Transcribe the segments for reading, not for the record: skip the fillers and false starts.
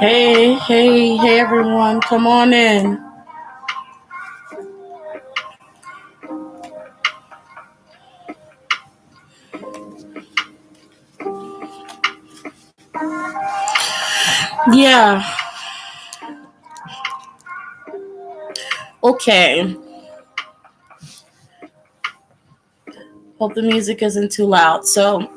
Hey, everyone, come on in. Yeah, okay. Hope the music isn't too loud. So,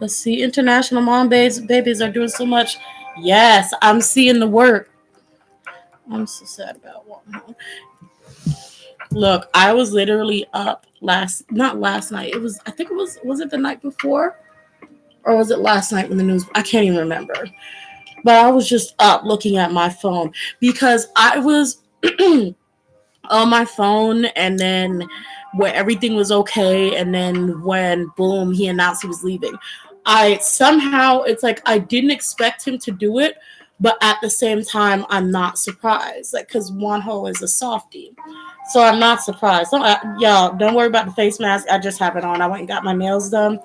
let's see. International babies are doing so much. Yes, I'm seeing the work. I'm so sad about Wonho. Look, I was literally up not last night. I think was it the night before? Or was it last night when the news, I can't even remember. But I was just up looking at my phone because I was on my phone, and then where everything was okay, and then when boom he announced he was leaving, I somehow, it's like I didn't expect him to do it, but at the same time I'm not surprised, like, because Wonho is a softie, so I'm not surprised. Y'all don't worry about the face mask. I just have it on. I went and got my nails done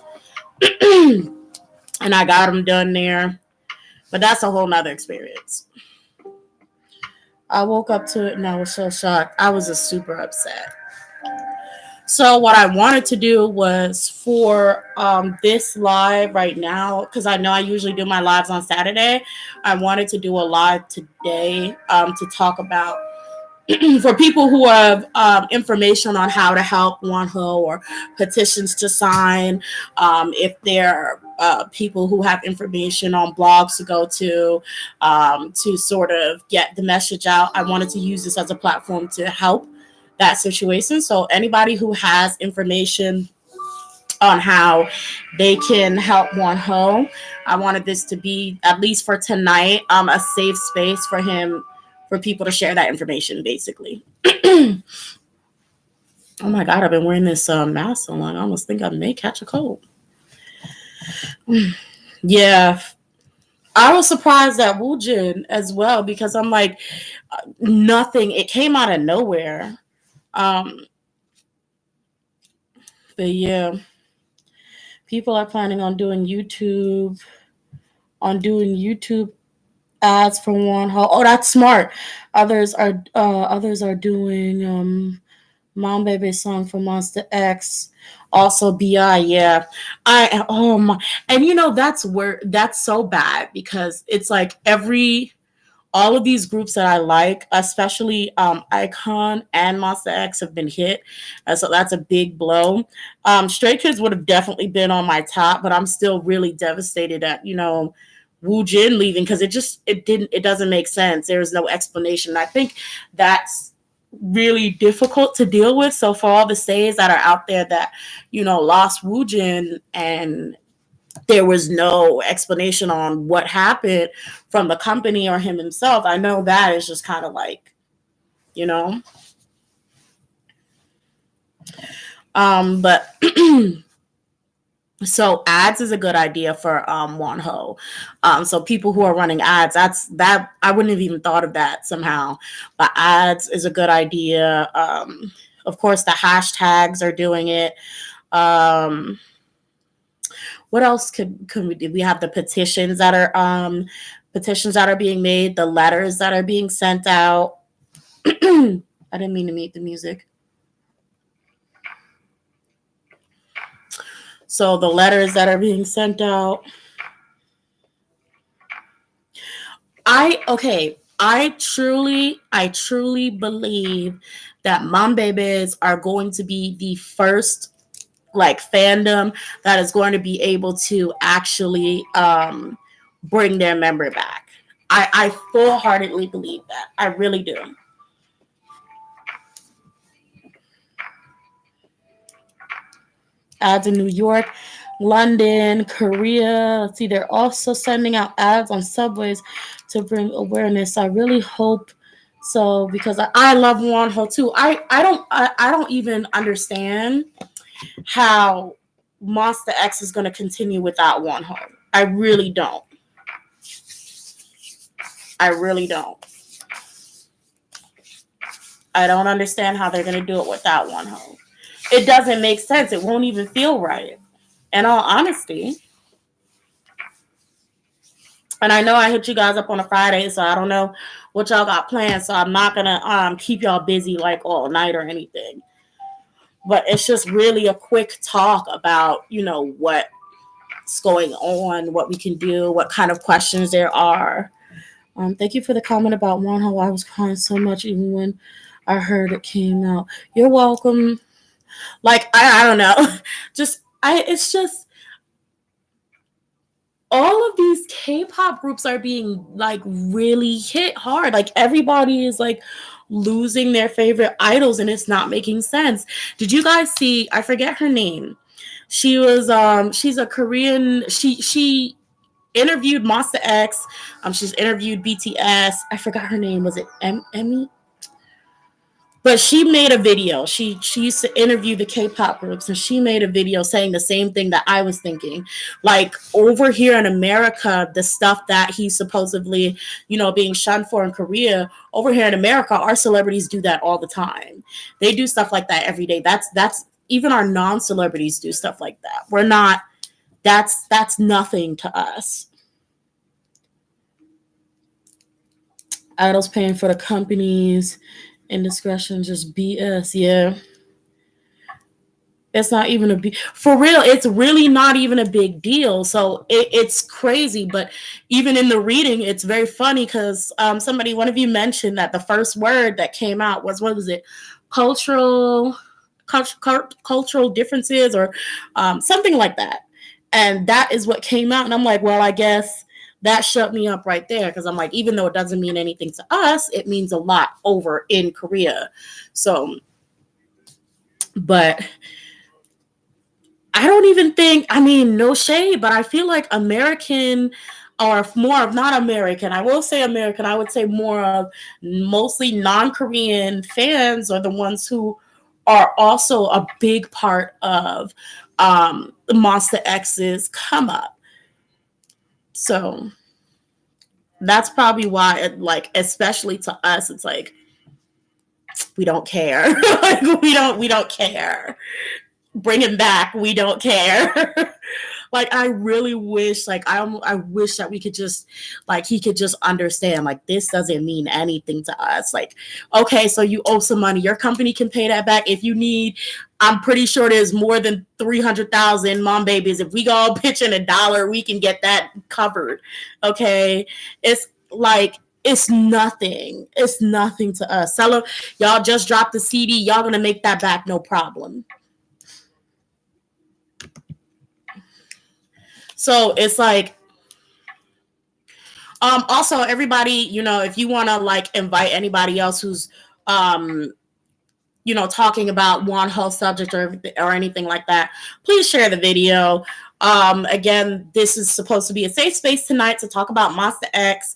and I got them done there, but that's a whole nother experience. I woke up to it and I was so shocked. I was just super upset. So what I wanted to do was for this live right now, because I know I usually do my lives on Saturday. I wanted to do a live today to talk about for people who have information on how to help Wonho or petitions to sign. If there are people who have information on blogs to go to sort of get the message out, I wanted to use this as a platform to help that situation. So anybody who has information on how they can help Wonho, I wanted this to be, at least for tonight, a safe space for him, for people to share that information, basically. Oh my God, I've been wearing this mask so long, I almost think I may catch a cold. Yeah, I was surprised at Woojin as well, because I'm like, nothing, it came out of nowhere. But yeah, people are planning on doing YouTube ads for Wonho. Oh, that's smart. Others are doing Mom Baby song for Monsta X. Also BI, yeah. I oh my, and that's so bad, because it's like all of these groups that I like, especially Icon and Monsta X, have been hit. So that's a big blow. Stray Kids would have definitely been on my top, but I'm still really devastated at, Woo Jin leaving, because it doesn't make sense. There is no explanation. I think that's really difficult to deal with. So for all the stays that are out there that, lost Woo Jin, and there was no explanation on what happened from the company or him himself, I know that is just kind of like, but so ads is a good idea for Wonho. So people who are running ads, that I wouldn't have even thought of that somehow, but ads is a good idea. Of course, the hashtags are doing it. What else could we do? We have the petitions that are being made, the letters that are being sent out. I didn't mean to mute the music. So the letters that are being sent out. I truly believe that Mom Babies are going to be the first like fandom that is going to be able to actually bring their member back. I full-heartedly believe that. I really do. Ads in New York, London, Korea. Let's see, they're also sending out ads on subways to bring awareness. I really hope so, because I love Wonho too. I don't even understand how Monsta X is going to continue without Wonho. I really don't. I really don't. I don't understand how they're going to do it without Wonho. It doesn't make sense. It won't even feel right. In all honesty. And I know I hit you guys up on a Friday, so I don't know what y'all got planned. So I'm not gonna keep y'all busy like all night or anything. But it's just really a quick talk about, what's going on, what we can do, what kind of questions there are. Thank you for the comment about Wonho. I was crying so much even when I heard it came out. You're welcome. Like I don't know. It's just all of these K-pop groups are being like really hit hard. Like everybody is like losing their favorite idols and it's not making sense. Did you guys see, I forget her name. She was she's a Korean, she interviewed Monsta X. She's interviewed BTS. I forgot her name. Was it Emmy? But she made a video. She used to interview the K-pop groups, and she made a video saying the same thing that I was thinking. Like over here in America, the stuff that he's supposedly, being shunned for in Korea, over here in America, our celebrities do that all the time. They do stuff like that every day. That's even our non-celebrities do stuff like that. We're not. That's nothing to us. Idols paying for the companies. Indiscretion, just BS. Yeah. It's not even for real. It's really not even a big deal. So it's crazy. But even in the reading, it's very funny because one of you mentioned that the first word that came out was, what was it? Cultural differences or something like that. And that is what came out. And I'm like, well, I guess that shut me up right there because I'm like, even though it doesn't mean anything to us, it means a lot over in Korea. So, but I don't even think, no shade, but I feel like American or more of not American, I will say American, I would say more of mostly non-Korean fans are the ones who are also a big part of the Monsta X's come up. So that's probably why, especially to us, it's like we don't care. Like we don't care. Bring him back. We don't care. Like I really wish, I wish that we could just, he could just understand, this doesn't mean anything to us. Like, okay, so you owe some money. Your company can pay that back if you need. I'm pretty sure there's more than 300,000 mom babies. If we go all pitch in $1, we can get that covered. Okay, it's nothing. It's nothing to us. Y'all just dropped the CD. Y'all gonna make that back, no problem. So it's also everybody, if you want to invite anybody else who's, talking about Wonho subject or anything like that, please share the video. Again, this is supposed to be a safe space tonight to talk about Monsta X.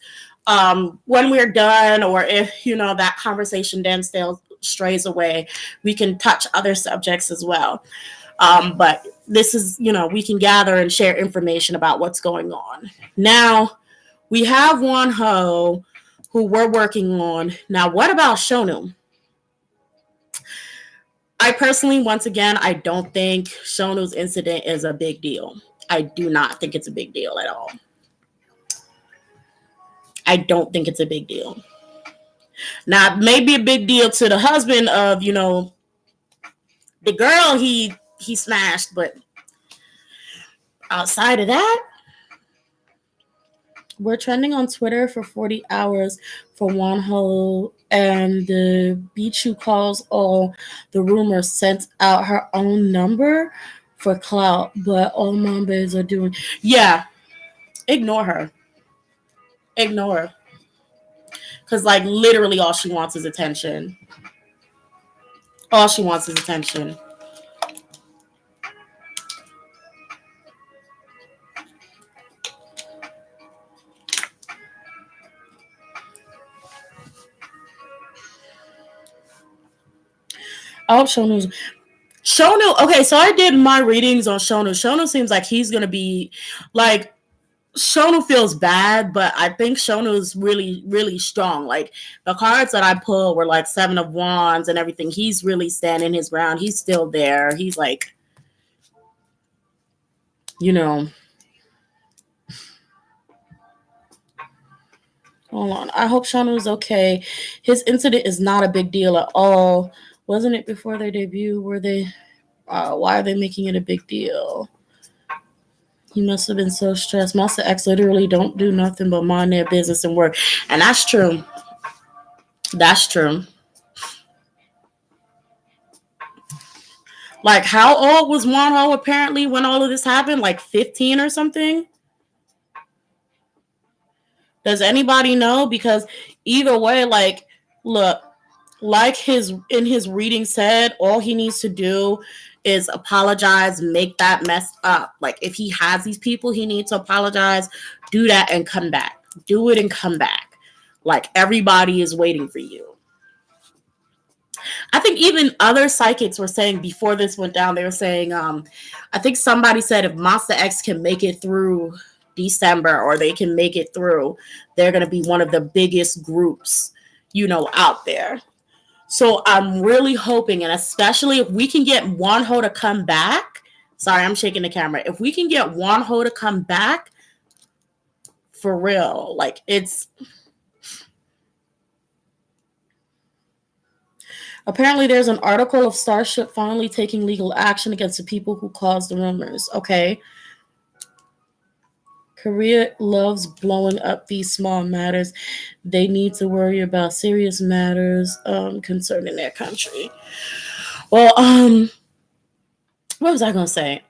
When we're done, or if, that conversation then still strays away, we can touch other subjects as well. But this is, we can gather and share information about what's going on. Now, we have Wonho, who we're working on. Now, what about Shownu? I personally, once again, I don't think Shownu's incident is a big deal. I do not think it's a big deal at all. I don't think it's a big deal. Now, it may be a big deal to the husband of, the girl he smashed, but outside of that, we're trending on Twitter for 40 hours for Wonho, and the Bichu calls all the rumors, sent out her own number for clout, but all mom babes are doing. Yeah, ignore her. Ignore her. Because, literally all she wants is attention. All she wants is attention. Oh, Shownu. Okay, so I did my readings on Shownu. Shownu seems like he's going to be, Shownu feels bad, but I think Shownu is really, really strong. The cards that I pulled were 7 of Wands and everything. He's really standing his ground. He's still there. He's Hold on. I hope Shownu is okay. His incident is not a big deal at all. Wasn't it before their debut? Were they? Why are they making it a big deal? He must have been so stressed. Monsta X literally don't do nothing but mind their business and work. And that's true. That's true. Like, how old was Wonho apparently when all of this happened? Like 15 or something? Does anybody know? Because either way, like, look, like his reading said, all he needs to do is apologize, make that mess up. Like, if he has these people he needs to apologize, do that and come back. Do it and come back. Like, everybody is waiting for you. I think even other psychics were saying before this went down, they were saying, I think somebody said if Monsta X can make it through December, or they can make it through, they're going to be one of the biggest groups, out there. So I'm really hoping, and especially if we can get Wonho to come back. Sorry, I'm shaking the camera. If we can get Wonho to come back, for real, like, it's... Apparently, there's an article of Starship finally taking legal action against the people who caused the rumors. Okay. Korea loves blowing up these small matters. They need to worry about serious matters concerning their country. Well, what was I going to say?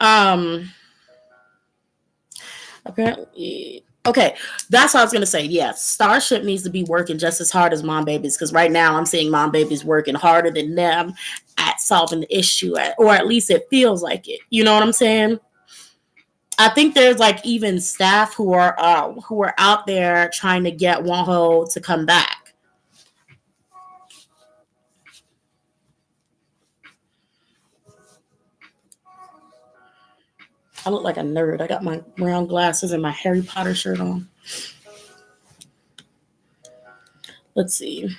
Apparently... Okay, that's what I was going to say. Yes, Starship needs to be working just as hard as Mom Babies, because right now I'm seeing Mom Babies working harder than them at solving the issue, or at least it feels like it. You know what I'm saying? I think there's like even staff who are out there trying to get Wonho to come back. I look like a nerd. I got my brown glasses and my Harry Potter shirt on. Let's see.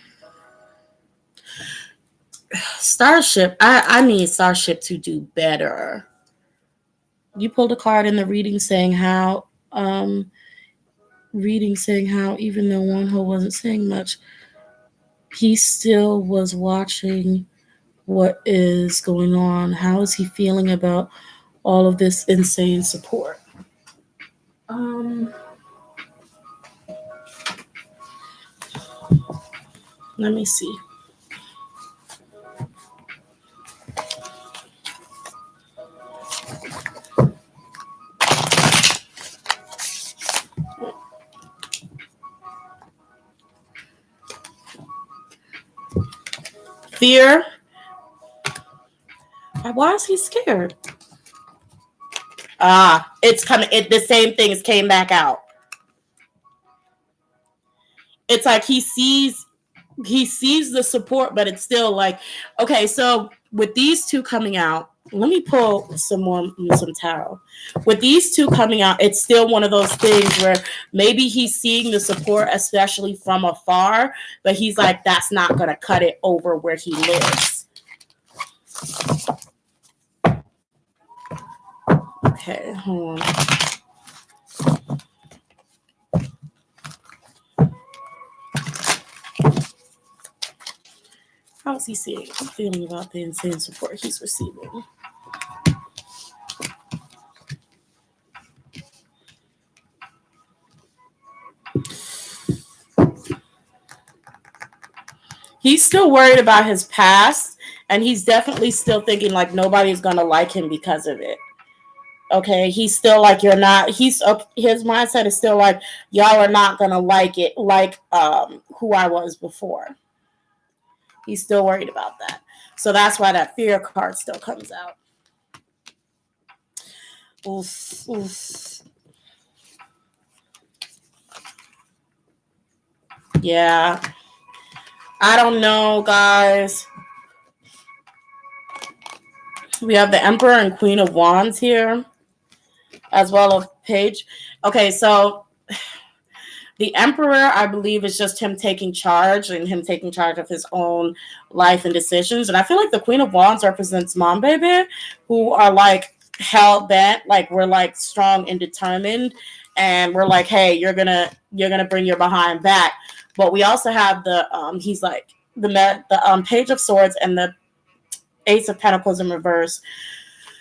Starship. I need Starship to do better. You pulled a card in the reading saying how even though Wonho wasn't saying much, he still was watching what is going on. How is he feeling about all of this insane support? Let me see. Fear. Why is he scared? It's coming. The same things came back out. It's like he sees the support, but it's still like, okay, so with these two coming out, let me pull some tarot. With these two coming out, it's still one of those things where maybe he's seeing the support, especially from afar, but he's like, that's not going to cut it over where he lives. Okay, hold on. How is he feeling about the insane support he's receiving? He's still worried about his past, and he's definitely still thinking like nobody's gonna like him because of it. Okay, he's still like, you're not. His mindset is still like, y'all are not gonna like it like who I was before. He's still worried about that. So that's why that fear card still comes out. Oof, oof. Yeah. I don't know, guys. We have the Emperor and Queen of Wands here, as well as Page. Okay, so the Emperor, I believe, is just him taking charge and him taking charge of his own life and decisions. And I feel like the Queen of Wands represents Mom Baby, who are like hell bent, like we're like strong and determined, and we're like, hey, you're gonna bring your behind back. But we also have the he's like the Page of Swords and the Ace of Pentacles in reverse.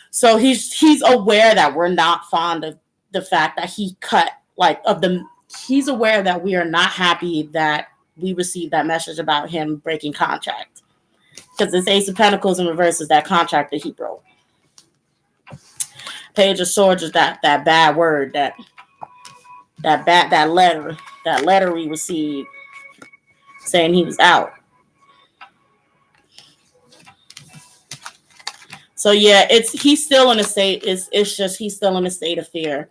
So he's aware that we're not fond of the fact that he cut like of the. He's aware that we are not happy that we received that message about him breaking contract, because this Ace of Pentacles in reverse is that contract that he broke. Page of Swords is that bad word, that letter we received saying he was out. So yeah, he's still in a state. It's just he's still in a state of fear,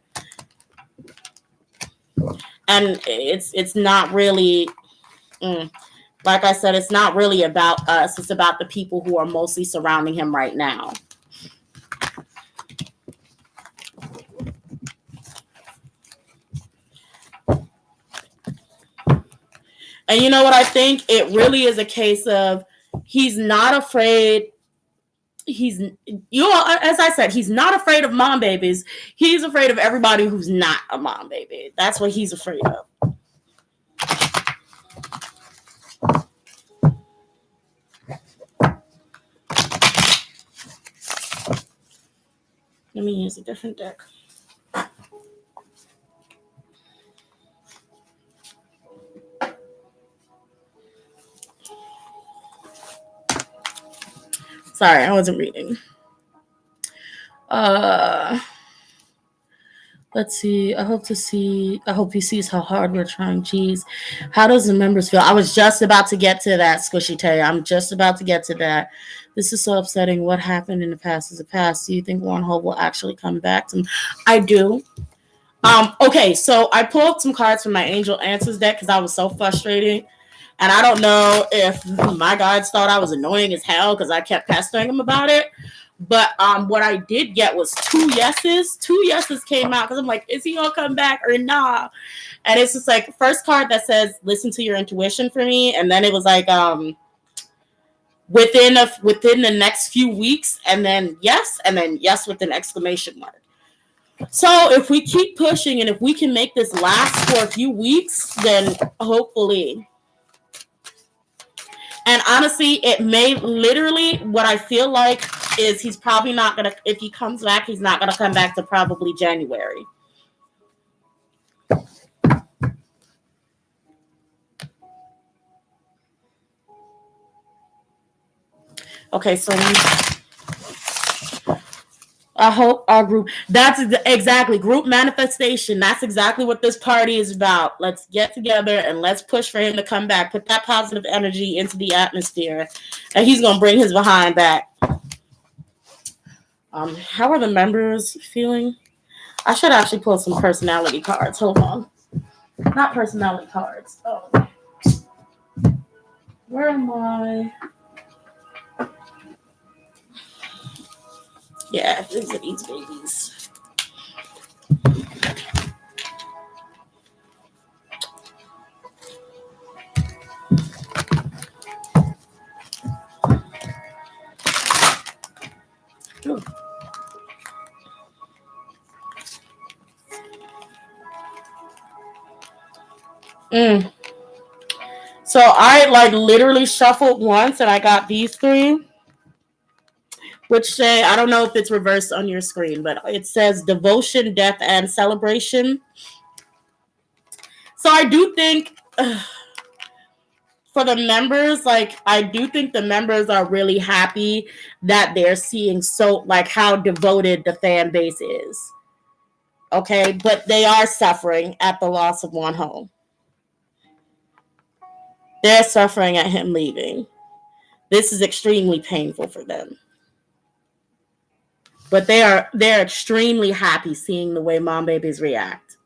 and it's not really. Like I said, it's not really about us. It's about the people who are mostly surrounding him right now. And you know what I think? It really is a case of he's not afraid. As I said, he's not afraid of mom babies. He's afraid of everybody who's not a mom baby. That's what he's afraid of. Let me use a different deck. Sorry, I wasn't reading. Let's see. I hope he sees how hard we're trying. Jeez. How does the members feel? I was just about to get to that, Squishy Tay. I'm just about to get to that. This is so upsetting. What happened in the past is the past. Do you think Wonho will actually come back to him? I do. Okay, so I pulled some cards from my Angel Answers deck because I was so frustrated. And I don't know if my guides thought I was annoying as hell because I kept pestering them about it. But what I did get was 2 yeses. 2 yeses came out because I'm like, is he gonna come back or nah? And it's just like first card that says listen to your intuition for me, and then it was like within the next few weeks, and then yes with an exclamation mark. So if we keep pushing and if we can make this last for a few weeks, then hopefully. And honestly, it may literally, what I feel like is he's probably not going to, if he comes back, he's not going to come back to probably January. Okay, so I hope our group, that's exactly, group manifestation. That's exactly what this party is about. Let's get together and let's push for him to come back. Put that positive energy into the atmosphere. And he's going to bring his behind back. How are the members feeling? I should actually pull some personality cards. Hold on. Not personality cards. Oh. Where am I? Yeah, these are these babies. Ooh. So I like literally shuffled once and I got these 3, which say, I don't know if it's reversed on your screen, but it says devotion, death, and celebration. So I do think for the members, like I do think the members are really happy that they're seeing so like how devoted the fan base is. Okay, but they are suffering at the loss of Wonho. They're suffering at him leaving. This is extremely painful for them. But they're extremely happy seeing the way mom babies react.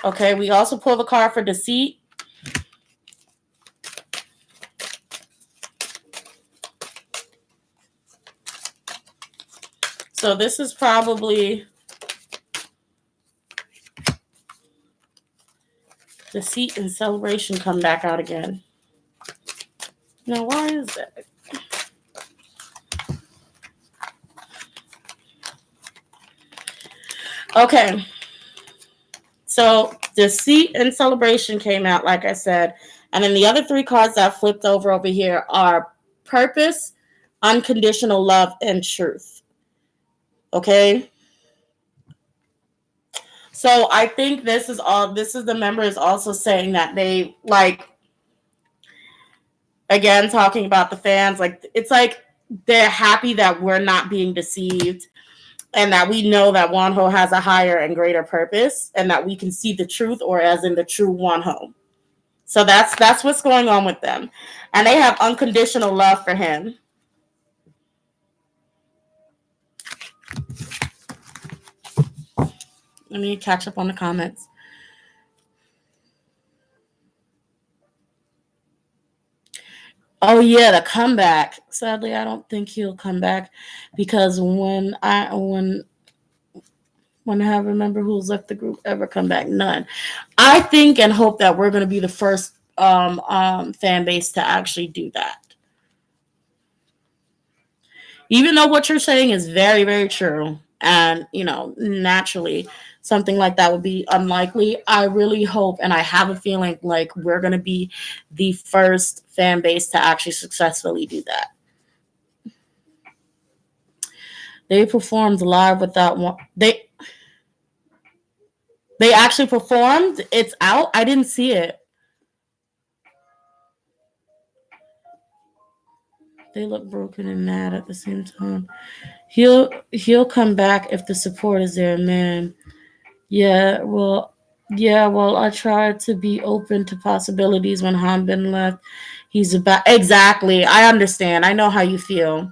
Okay, we also pull the card for deceit. So this is probably Deceit and Celebration come back out again. Now, why is that? Okay. So Deceit and Celebration came out, like I said. And then the other three cards that flipped over here are Purpose, Unconditional Love, and Truth. Okay. So I think this is the members also saying that they like, again, talking about the fans, like it's like they're happy that we're not being deceived and that we know that Wonho has a higher and greater purpose and that we can see the truth, or as in the true Wonho. So that's what's going on with them. And they have unconditional love for him. Let me catch up on the comments. Oh yeah, the comeback. Sadly, I don't think he'll come back because when I remember who's left the group ever come back, none. I think and hope that we're going to be the first fan base to actually do that. Even though what you're saying is very, very true, and naturally something like that would be unlikely, I really hope and I have a feeling like we're going to be the first fan base to actually successfully do that. They performed live without one. They actually performed. It's out. I didn't see it. They look broken and mad at the same time. He'll come back if the support is there, man. Yeah, well, I tried to be open to possibilities when Hanbin left. He's about exactly. I understand. I know how you feel.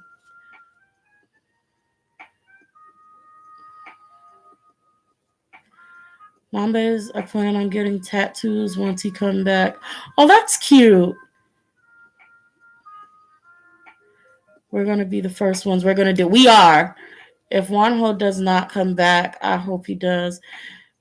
Mambas are planning on getting tattoos once he come back. Oh, that's cute. We're gonna be the first ones. We are. If Wonho does not come back, I hope he does.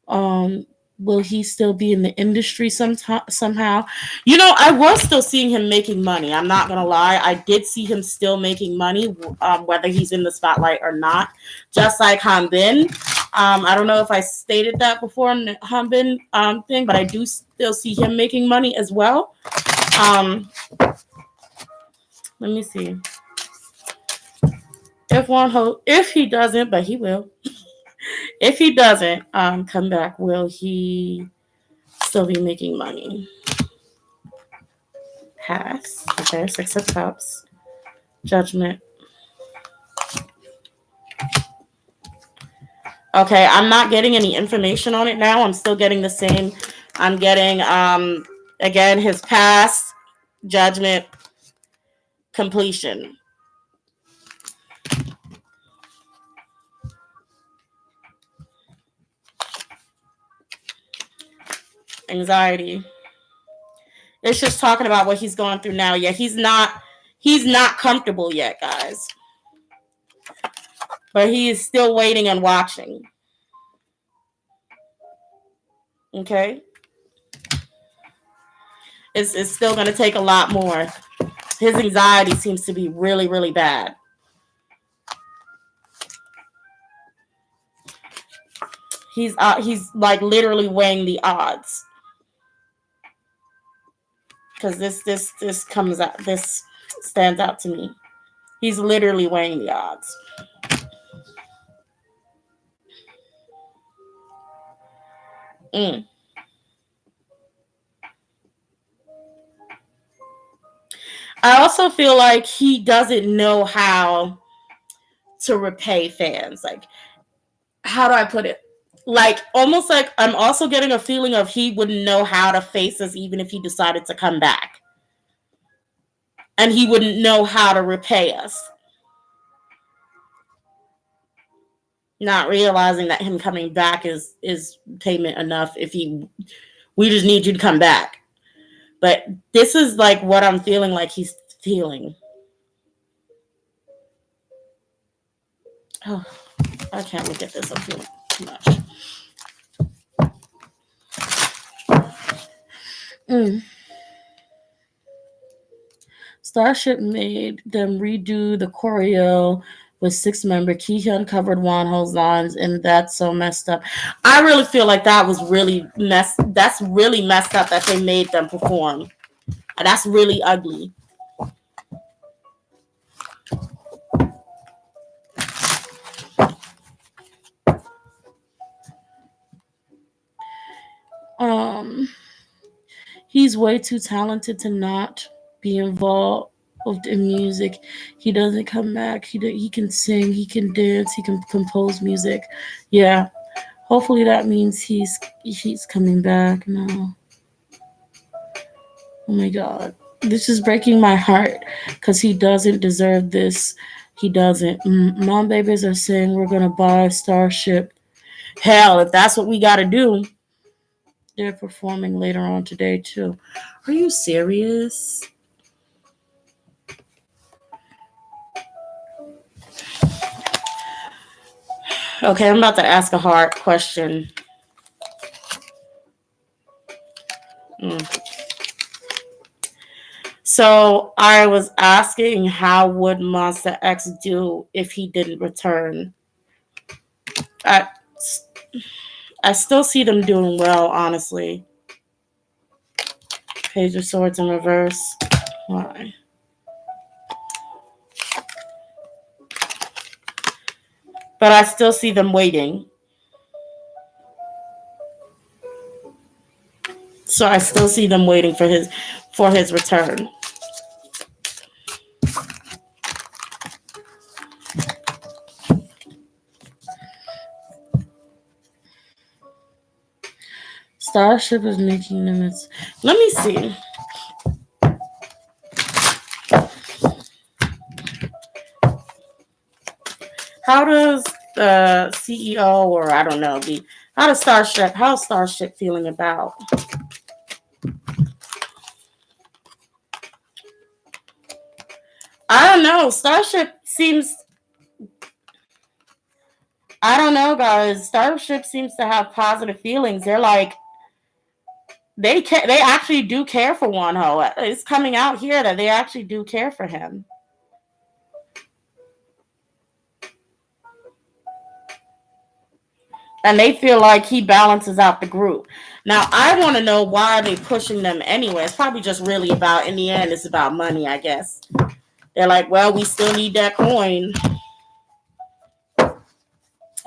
Will he still be in the industry somehow? I was still seeing him making money. I'm not gonna lie. I did see him still making money, whether he's in the spotlight or not. Just like Hanbin. I don't know if I stated that before in the Hanbin thing, but I do still see him making money as well. Let me see. If he doesn't, but he will. If he doesn't come back, will he still be making money? Pass. Okay, 6 of Cups. Judgment. Okay, I'm not getting any information on it now. I'm still getting the same. I'm getting, again, his past, judgment, completion. Anxiety. It's just talking about what he's going through now. Yeah, he's not comfortable yet, guys. But he is still waiting and watching. Okay? It's still going to take a lot more. His anxiety seems to be really, really bad. He's like literally weighing the odds. Because this stands out to me. He's literally weighing the odds. I also feel like he doesn't know how to repay fans. Like, how do I put it? Like, almost like I'm also getting a feeling of he wouldn't know how to face us even if he decided to come back. And he wouldn't know how to repay us. Not realizing that him coming back is payment enough if we just need you to come back. But this is like what I'm feeling like he's feeling. Oh, I can't look at this. I'm feeling too much. Mm. Starship made them redo the choreo with six-member Kihyun covered Wonho's lines, and that's so messed up. I really feel like that was really messed. That's really messed up that they made them perform. That's really ugly. Um, he's way too talented to not be involved in music. He doesn't come back. He can sing. He can dance. He can compose music. Yeah. Hopefully that means he's coming back now. Oh my god. This is breaking my heart because he doesn't deserve this. He doesn't. Mom babies are saying we're gonna buy Starship. Hell, if that's what we gotta do, they're performing later on today too. Are you serious? Okay, I'm about to ask a hard question. So I was asking how would Monsta X do if he didn't return? I I still see them doing well, honestly. Page of Swords in reverse. Why? But I still see them waiting. So I still see them waiting for his return. Starship is making limits. Let me see. How does the CEO or I don't know how's Starship feeling about? I don't know. Starship seems I don't know, guys. Starship seems to have positive feelings. They're like they actually do care for Wonho. It's coming out here that they actually do care for him. And they feel like he balances out the group. Now, I want to know why are they pushing them anyway. It's probably just really about, in the end, it's about money, I guess. They're like, well, we still need that coin.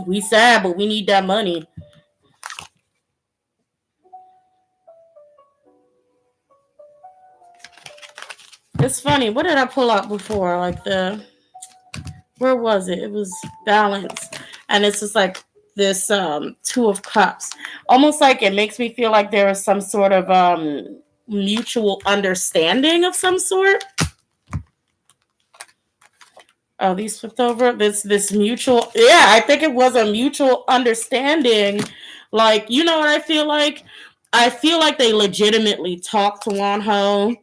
We sad, but we need that money. It's funny. What did I pull up before? Where was it? It was balance. And it's just like this Two of Cups. Almost like it makes me feel like there is some sort of mutual understanding of some sort. Oh, these flipped over. This mutual, yeah, I think it was a mutual understanding. Like, you know what I feel like? I feel like they legitimately talked to Wonho.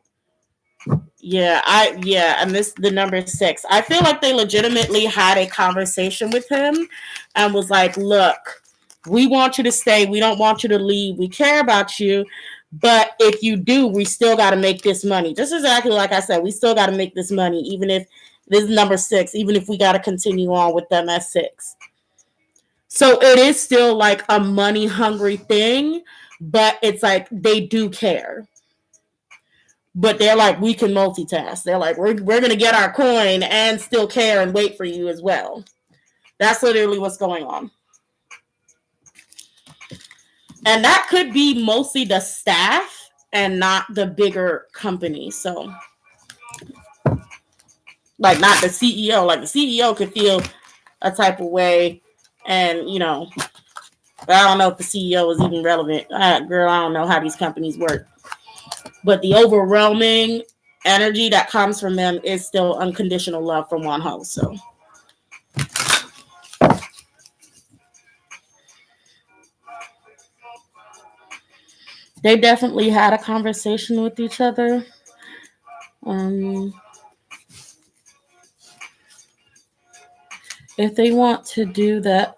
And this the number 6. I feel like they legitimately had a conversation with him and was like, look, we want you to stay. We don't want you to leave. We care about you. But if you do, we still got to make this money. Just exactly like I said, we still got to make this money, even if this is number 6, even if we got to continue on with them at 6. So it is still like a money hungry thing, but it's like they do care. But they're like, we can multitask. They're like, we're going to get our coin and still care and wait for you as well. That's literally what's going on. And that could be mostly the staff and not the bigger company. So, like, not the CEO. Like, the CEO could feel a type of way. And, but I don't know if the CEO is even relevant. Girl, I don't know how these companies work. But the overwhelming energy that comes from them is still unconditional love from Wonho. So they definitely had a conversation with each other. If they want to do that,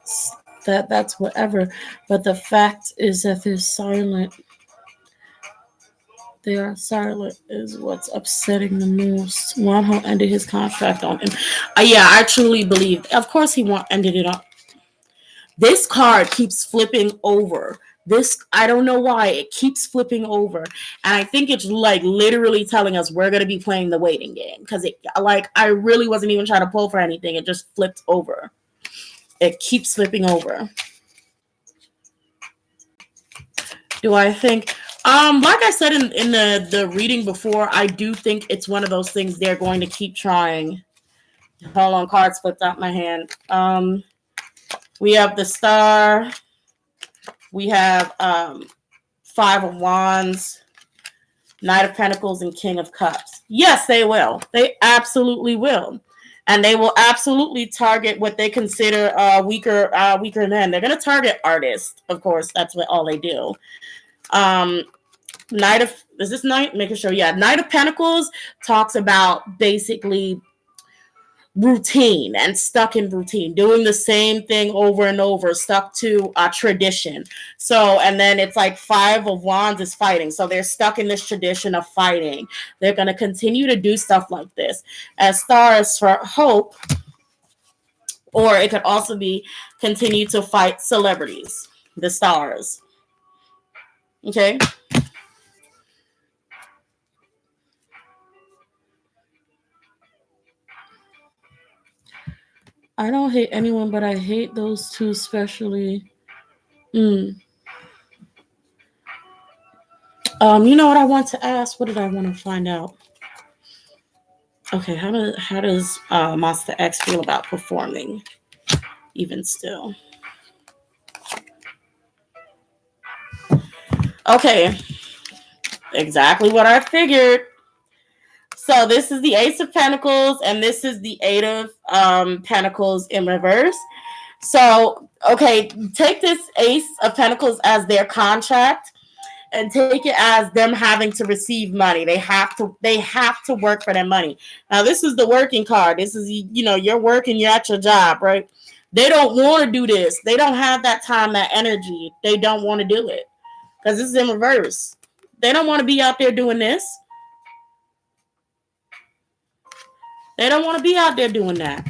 that's whatever. But the fact is that they're silent. They are silent is what's upsetting the most. Wonho ended his contract on him. Yeah, I truly believe. Of course, ended it on. This card keeps flipping over. This, I don't know why it keeps flipping over, and I think it's like literally telling us we're gonna be playing the waiting game because it, like, I really wasn't even trying to pull for anything. It just flipped over. It keeps flipping over. Do I think? Like I said in the reading before, I do think it's one of those things they're going to keep trying. Hold on, cards flipped out my hand. We have the Star. We have Five of Wands, Knight of Pentacles, and King of Cups. Yes, they will. They absolutely will. And they will absolutely target what they consider weaker men. They're going to target artists, of course. That's what all they do. Knight of, is this Knight? Making sure, yeah. Knight of Pentacles talks about basically routine and stuck in routine, doing the same thing over and over, stuck to a tradition. So, and then it's like Five of Wands is fighting. So they're stuck in this tradition of fighting. They're going to continue to do stuff like this. As stars for hope, or it could also be continue to fight celebrities, the stars. Okay. I don't hate anyone, but I hate those two especially. You know what I want to ask? What did I want to find out? Okay, how does Monsta X feel about performing, even still? Okay, exactly what I figured. So this is the Ace of Pentacles, and this is the Eight of Pentacles in reverse. So, okay, take this Ace of Pentacles as their contract and take it as them having to receive money. They have to work for their money. Now, this is the working card. This is, you're working, you're at your job, right? They don't want to do this. They don't have that time, that energy. They don't want to do it because this is in reverse. They don't want to be out there doing this. They don't want to be out there doing that.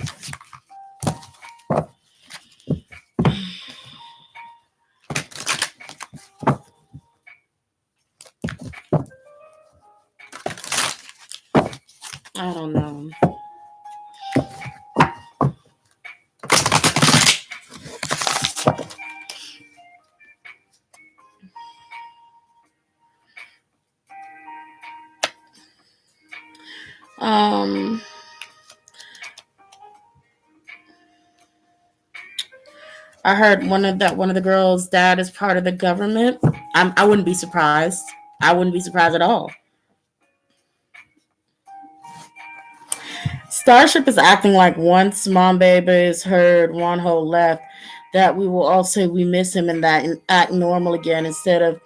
I don't know. I heard one of the girls' dad is part of the government. I wouldn't be surprised. I wouldn't be surprised at all. Starship is acting like once Mom Baby is heard, Wonho left, that we will all say we miss him and that and act normal again instead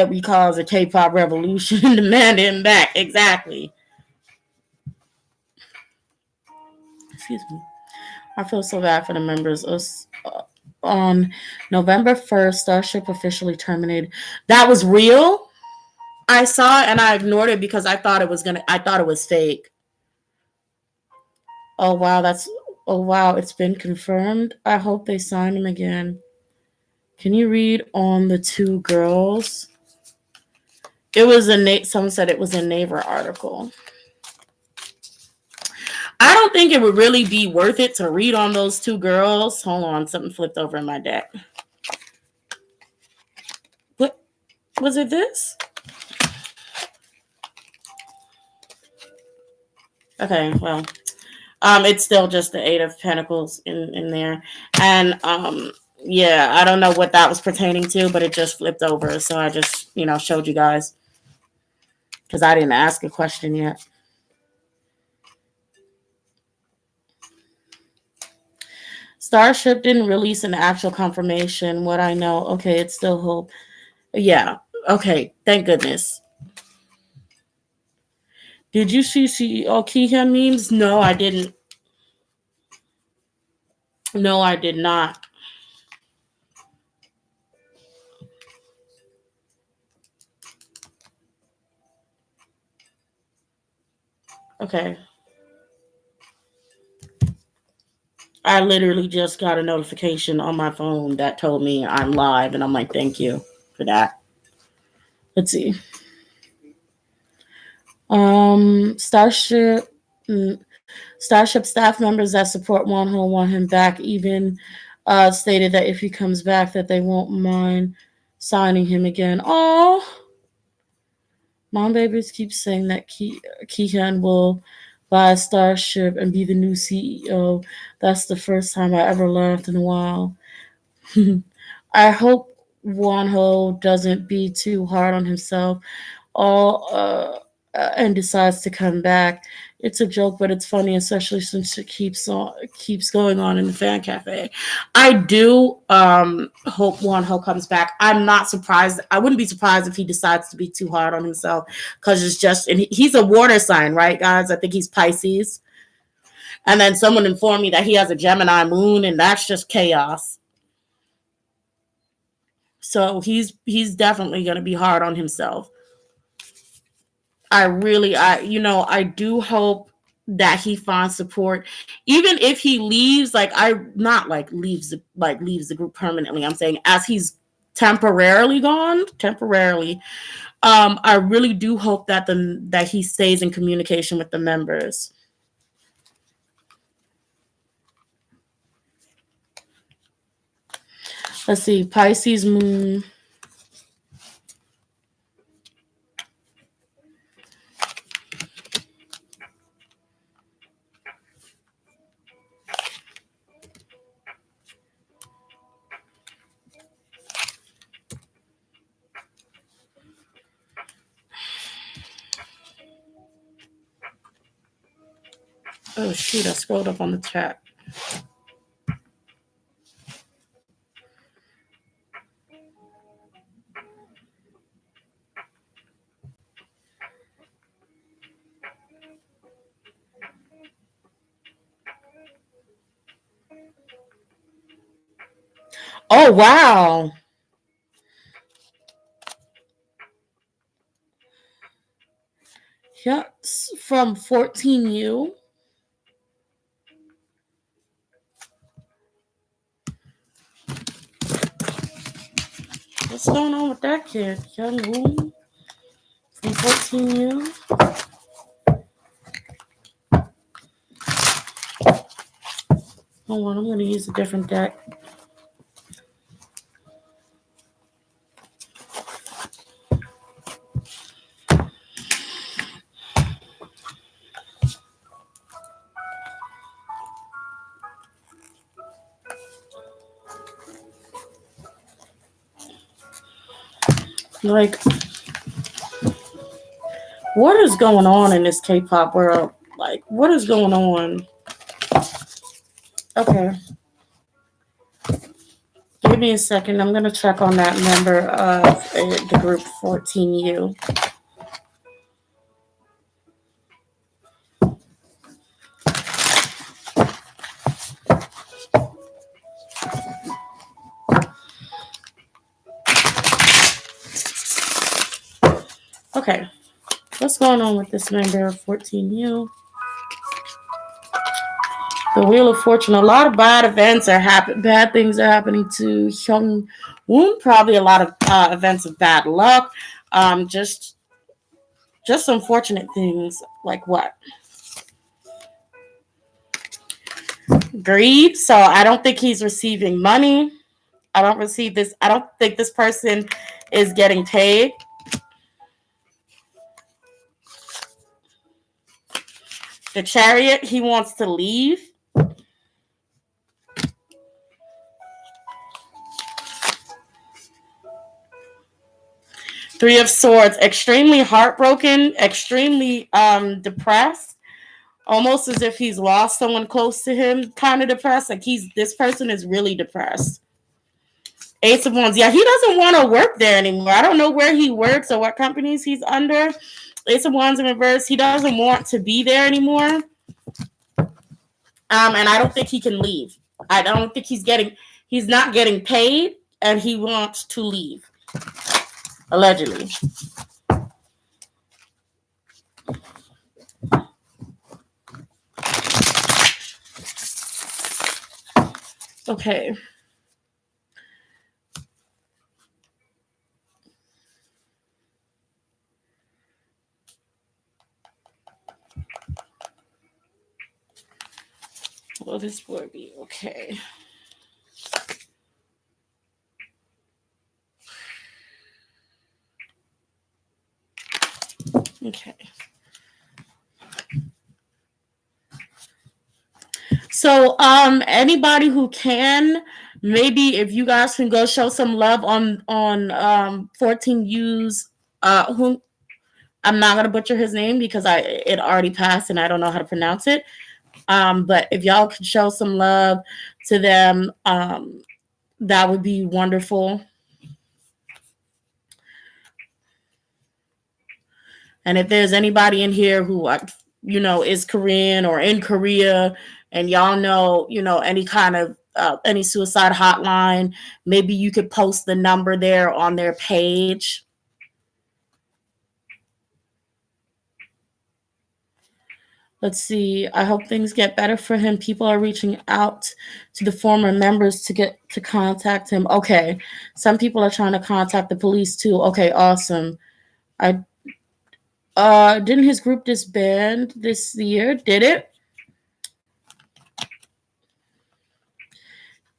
we cause a K-pop revolution and demand him back. Exactly. Excuse me. I feel so bad for the members. On November 1st, Starship officially terminated. That was real? I saw it and I ignored it because I thought it was fake. Oh wow, it's been confirmed. I hope they sign him again. Can you read on the two girls? It was someone said it was a Naver article. I don't think it would really be worth it to read on those two girls. Hold on, something flipped over in my deck. What was it? This? Okay, well, it's still just the Eight of Pentacles in there, and yeah, I don't know what that was pertaining to, but it just flipped over, so I just showed you guys because I didn't ask a question yet. Starship didn't release an actual confirmation. What I know, okay, it's still hope. Yeah, okay, thank goodness. Did you see CEO Keehan memes? No, I didn't. No, I did not. Okay. I literally just got a notification on my phone that told me I'm live, and I'm like, thank you for that. Let's see. Starship. Starship staff members that support Wonho want him back. Even stated that if he comes back, that they won't mind signing him again. Oh, mom babies keep saying that Kihan will buy Starship and be the new CEO. That's the first time I ever laughed in a while. I hope Wonho doesn't be too hard on himself all and decides to come back. It's a joke, but it's funny, especially since it keeps going on in the fan cafe. I do hope Wonho comes back. I'm not surprised. I wouldn't be surprised if he decides to be too hard on himself because it's just, and he's a water sign, right, guys? I think he's Pisces. And then someone informed me that he has a Gemini moon, and that's just chaos. So he's definitely going to be hard on himself. I do hope that he finds support, even if he leaves. Like, I not like leaves the group permanently. I'm saying as he's temporarily gone. I really do hope that he stays in communication with the members. Let's see, Pisces moon. Oh shoot, I scrolled up on the chat. Oh wow. Yeah, from 14U. What's going on with that kid? Young Woo from 14U. Hold on, I'm going to use a different deck. Like, what is going on in this K-pop world? Like, what is going on? Okay. Give me a second. I'm going to check on that member of the group 14U. Okay. What's going on with this member of 14U? The Wheel of Fortune. A lot of bad things are happening to Hyung Woon. Probably a lot of events of bad luck. Just unfortunate things. Like what? Greed. So I don't think he's receiving money. I don't think this person is getting paid. The Chariot. He wants to leave. Three of Swords, extremely heartbroken, extremely depressed, almost as if he's lost someone close to him, kind of depressed. Like this person is really depressed. Ace of Wands, yeah, he doesn't want to work there anymore. I don't know where he works or what companies he's under. Ace of Wands in reverse, he doesn't want to be there anymore. And I don't think he can leave. I don't think he's not getting paid, and he wants to leave. Allegedly. Okay. Will this boy be okay? Okay. So, anybody who can, maybe if you guys can go show some love on 14U's who I'm not gonna butcher his name because it already passed and I don't know how to pronounce it. But if y'all could show some love to them, that would be wonderful. And if there's anybody in here who is Korean or in Korea, and y'all know any kind of any suicide hotline, maybe you could post the number there on their page. Let's see. I hope things get better for him. People are reaching out to the former members to get to contact him. Okay. Some people are trying to contact the police too. Okay, awesome. I didn't his group disband this year? Did it?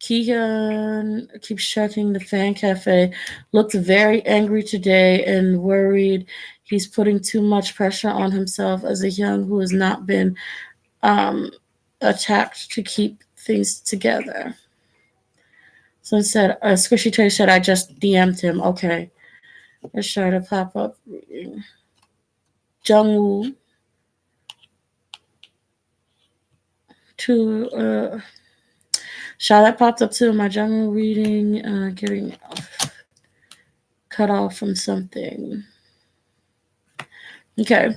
Keegan keeps checking the fan cafe. Looked very angry today and worried he's putting too much pressure on himself as a young who has not been attacked to keep things together. So instead, Squishy Tay said, I just DM'd him. Okay. Let's try to pop up. Jungwoo to Charlotte popped up too. My Jungwoo reading, getting cut off from something. Okay.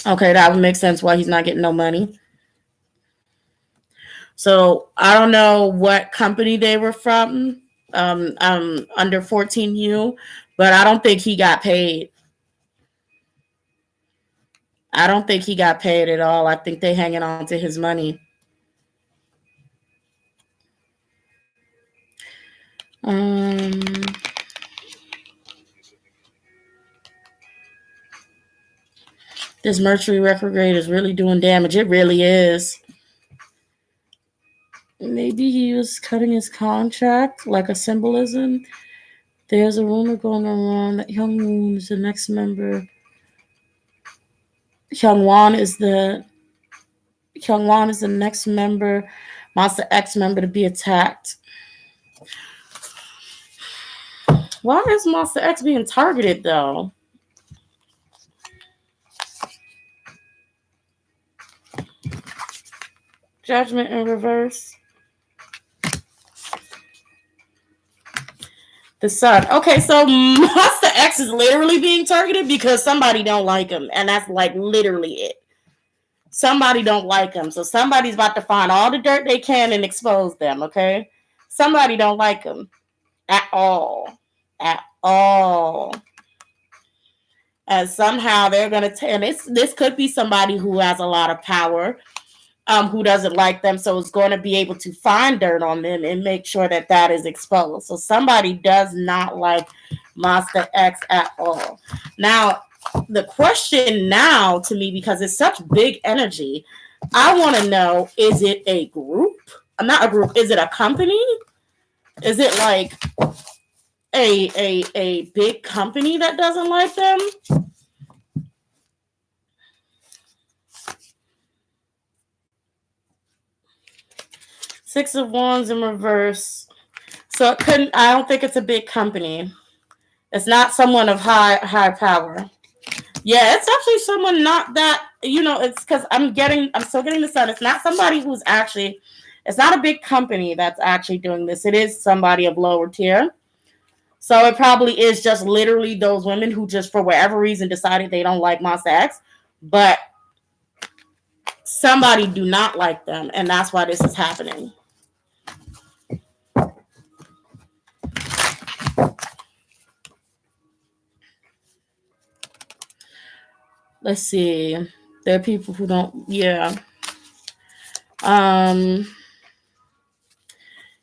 Okay, that would make sense why he's not getting no money. So I don't know what company they were from, under 14U, but I don't think he got paid. I don't think he got paid at all. I think they hanging on to his money. This Mercury retrograde is really doing damage. It really is. Maybe he was cutting his contract, like a symbolism. There's a rumor going around that Hyungwon is the next member. Hyungwon is the next member, Monsta X member to be attacked. Why is Monsta X being targeted though? Judgment in reverse. The Sun. Okay, so Monsta X is literally being targeted because somebody don't like him, and that's like literally it. Somebody don't like him, so somebody's about to find all the dirt they can and expose them. Okay, somebody don't like him at all, and somehow they're gonna. And this could be somebody who has a lot of power. Who doesn't like them, so is going to be able to find dirt on them and make sure that that is exposed. So somebody does not like Monsta X at all. Now, the question now to me, because it's such big energy, I want to know, is it a group? Not a group. Is it a company? Is it like a big company that doesn't like them? Six of Wands in reverse. So it couldn't. I don't think it's a big company. It's not someone of high power. Yeah, it's actually someone not that. It's because I'm still getting the Sun. It's not somebody who's actually. It's not a big company that's actually doing this. It is somebody of lower tier. So it probably is just literally those women who just for whatever reason decided they don't like Monsta X, but somebody do not like them, and that's why this is happening. Let's see. There are people who don't. Yeah.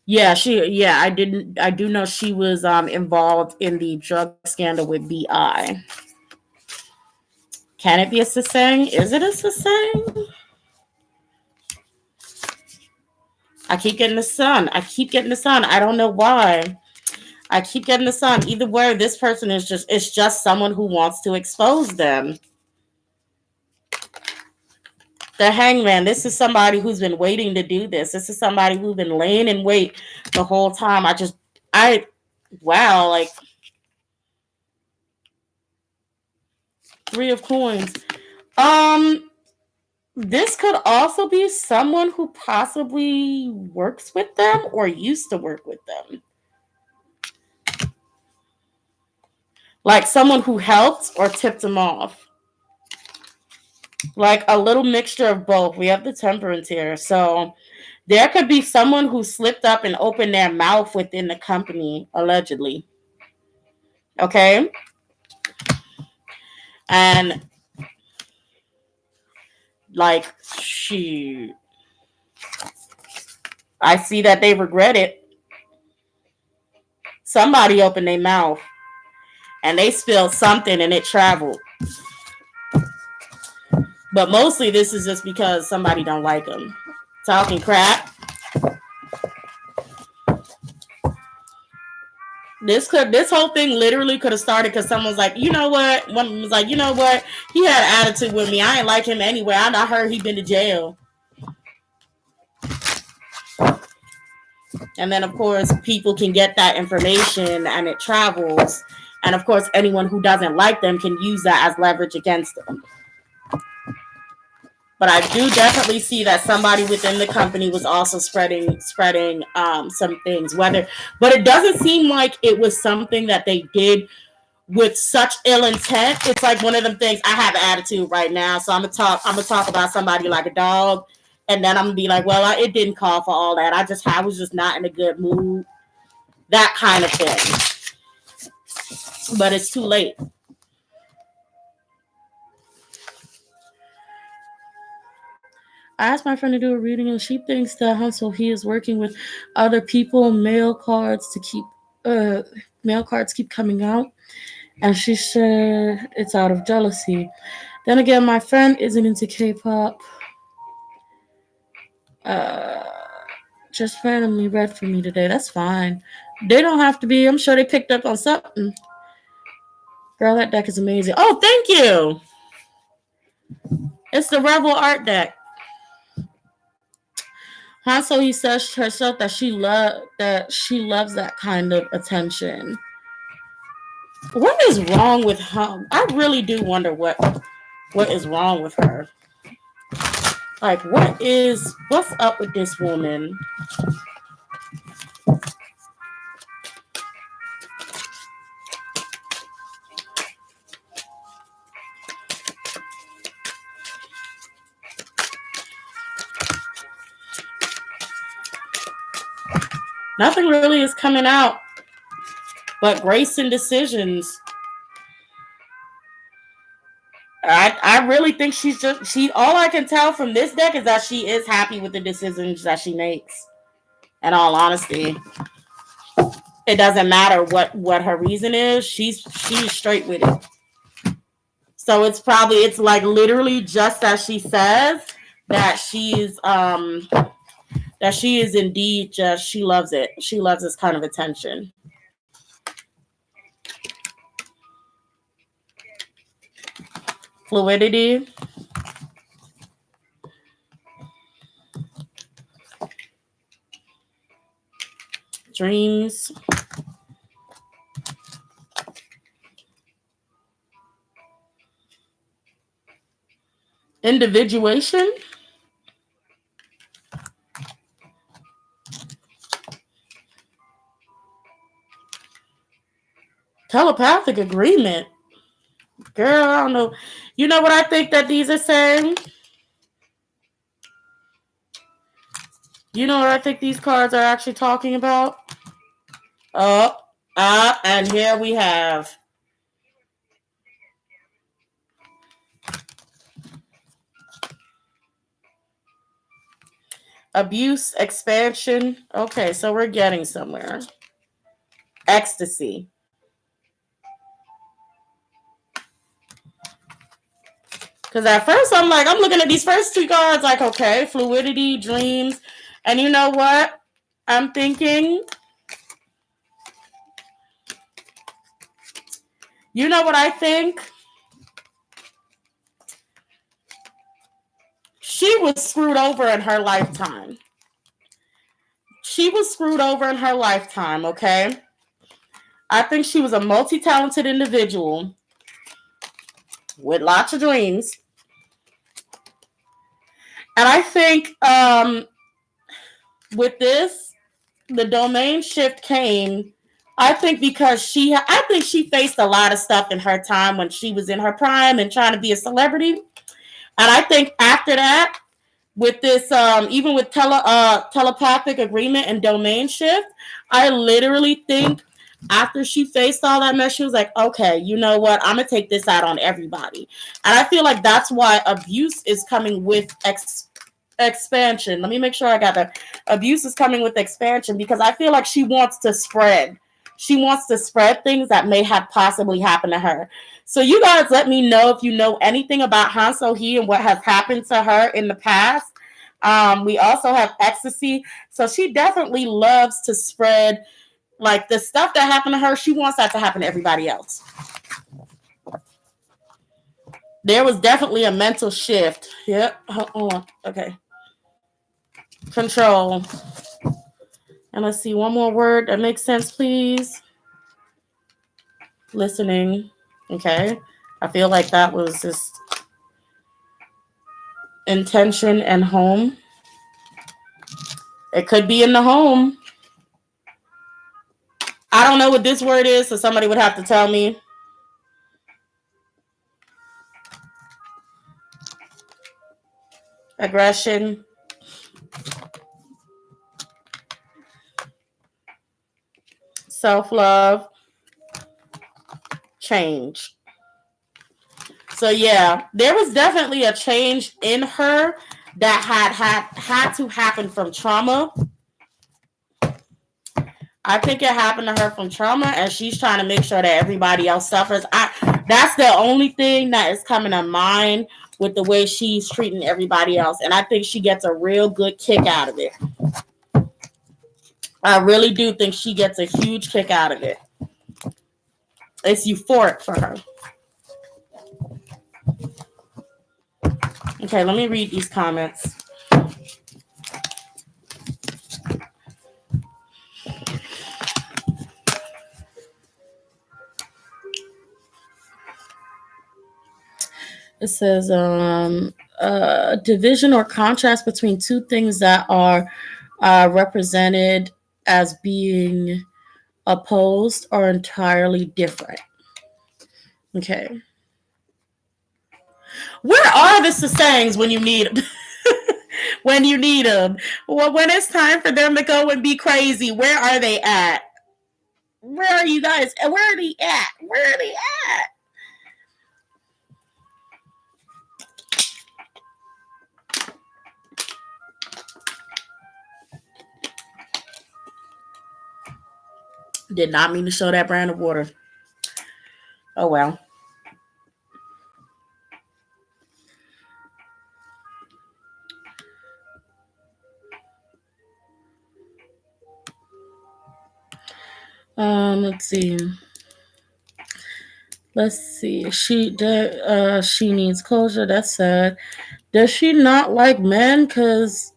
Yeah, I do know she was involved in the drug scandal with BI. Can it be a Sasang? Is it a Sasang? I keep getting the sun. I keep getting the sun. I don't know why. I keep getting the sun. Either way, this person is just it's just someone who wants to expose them. The hangman. This is somebody who's been waiting to do this. This is somebody who's been laying in wait the whole time. I wow, like three of coins. Um, this could also be someone who possibly works with them or used to work with them. Like someone who helped or tipped them off. Like a little mixture of both. We have the temperance here. So there could be someone who slipped up and opened their mouth within the company, allegedly. Okay? And like, shoot. I see that they regret it. Somebody opened their mouth and they spilled something and it traveled. But mostly this is just because somebody don't like them. Talking crap. This whole thing literally could have started because someone's like, you know what? One was like, you know what? He had an attitude with me. I ain't like him anyway. I heard he been to jail. And then of course people can get that information and it travels. And of course anyone who doesn't like them can use that as leverage against them. But I do definitely see that somebody within the company was also spreading some things. But it doesn't seem like it was something that they did with such ill intent. It's like one of them things. I have an attitude right now, so I'm gonna talk about somebody like a dog, and then I'm gonna be like, well, it didn't call for all that. I was just not in a good mood. That kind of thing. But it's too late. I asked my friend to do a reading, and she thinks that Han Seo-hee is working with other people. Mail cards keep coming out, and she said it's out of jealousy. Then again, my friend isn't into K-pop. Uh, just randomly read for me today. That's fine. They don't have to be. I'm sure they picked up on something. Girl, that deck is amazing. Oh, thank you. It's the Rebel Art deck. Han Seo-hee says herself that she loves that kind of attention. What is wrong with her? I really do wonder what is wrong with her. Like, what's up with this woman? Nothing really is coming out but grace and decisions. I really think she all I can tell from this deck is that she is happy with the decisions that she makes. In all honesty, it doesn't matter what her reason is. She's straight with it. So it's like literally just as she says that she is indeed just she loves it. She loves this kind of attention. Fluidity. Dreams. Individuation. Telepathic agreement. Girl, I don't know. You know what I think that these are saying? You know what I think these cards are actually talking about? Up, and here we have. Abuse, expansion. Okay, so we're getting somewhere. Ecstasy. Because at first I'm looking at these first two cards like, okay, fluidity, dreams. And you know what? I'm thinking, you know what I think? She was screwed over in her lifetime. She was screwed over in her lifetime, okay? I think she was a multi-talented individual with lots of dreams. And I think with this, the domain shift came, I think because she faced a lot of stuff in her time when she was in her prime and trying to be a celebrity. And I think after that, with this, even with telepathic agreement and domain shift, I literally think after she faced all that mess, she was like, okay, you know what? I'm going to take this out on everybody. And I feel like that's why abuse is coming with expansion. Let me make sure I got that. Abuse is coming with expansion because I feel like she wants to spread. She wants to spread things that may have possibly happened to her. So you guys let me know if you know anything about Han Seo-hee and what has happened to her in the past. We also have ecstasy. So she definitely loves to spread like the stuff that happened to her. She wants that to happen to everybody else. There was definitely a mental shift. Yep. Hold on. Okay. Control. And let's see, one more word that makes sense, please. Listening. Okay. I feel like that was just intention and home. It could be in the home. I don't know what this word is, so somebody would have to tell me. Aggression. Self-love. Change. So yeah, there was definitely a change in her that had to happen from trauma. I think it happened to her from trauma, and she's trying to make sure that everybody else suffers. That's the only thing that is coming to mind with the way she's treating everybody else, and I think she gets a real good kick out of it. I really do think she gets a huge kick out of it. It's euphoric for her. Okay, let me read these comments. It says division or contrast between two things that are represented as being opposed or entirely different. Okay. Where are the Sasangs when you need them? When you need them? Well, when it's time for them to go and be crazy, where are they at? Where are you guys? Where are they at? Where are they at? Did not mean to show that brand of water. Oh, well. Let's see. She needs closure. That's sad. Does she not like men? Because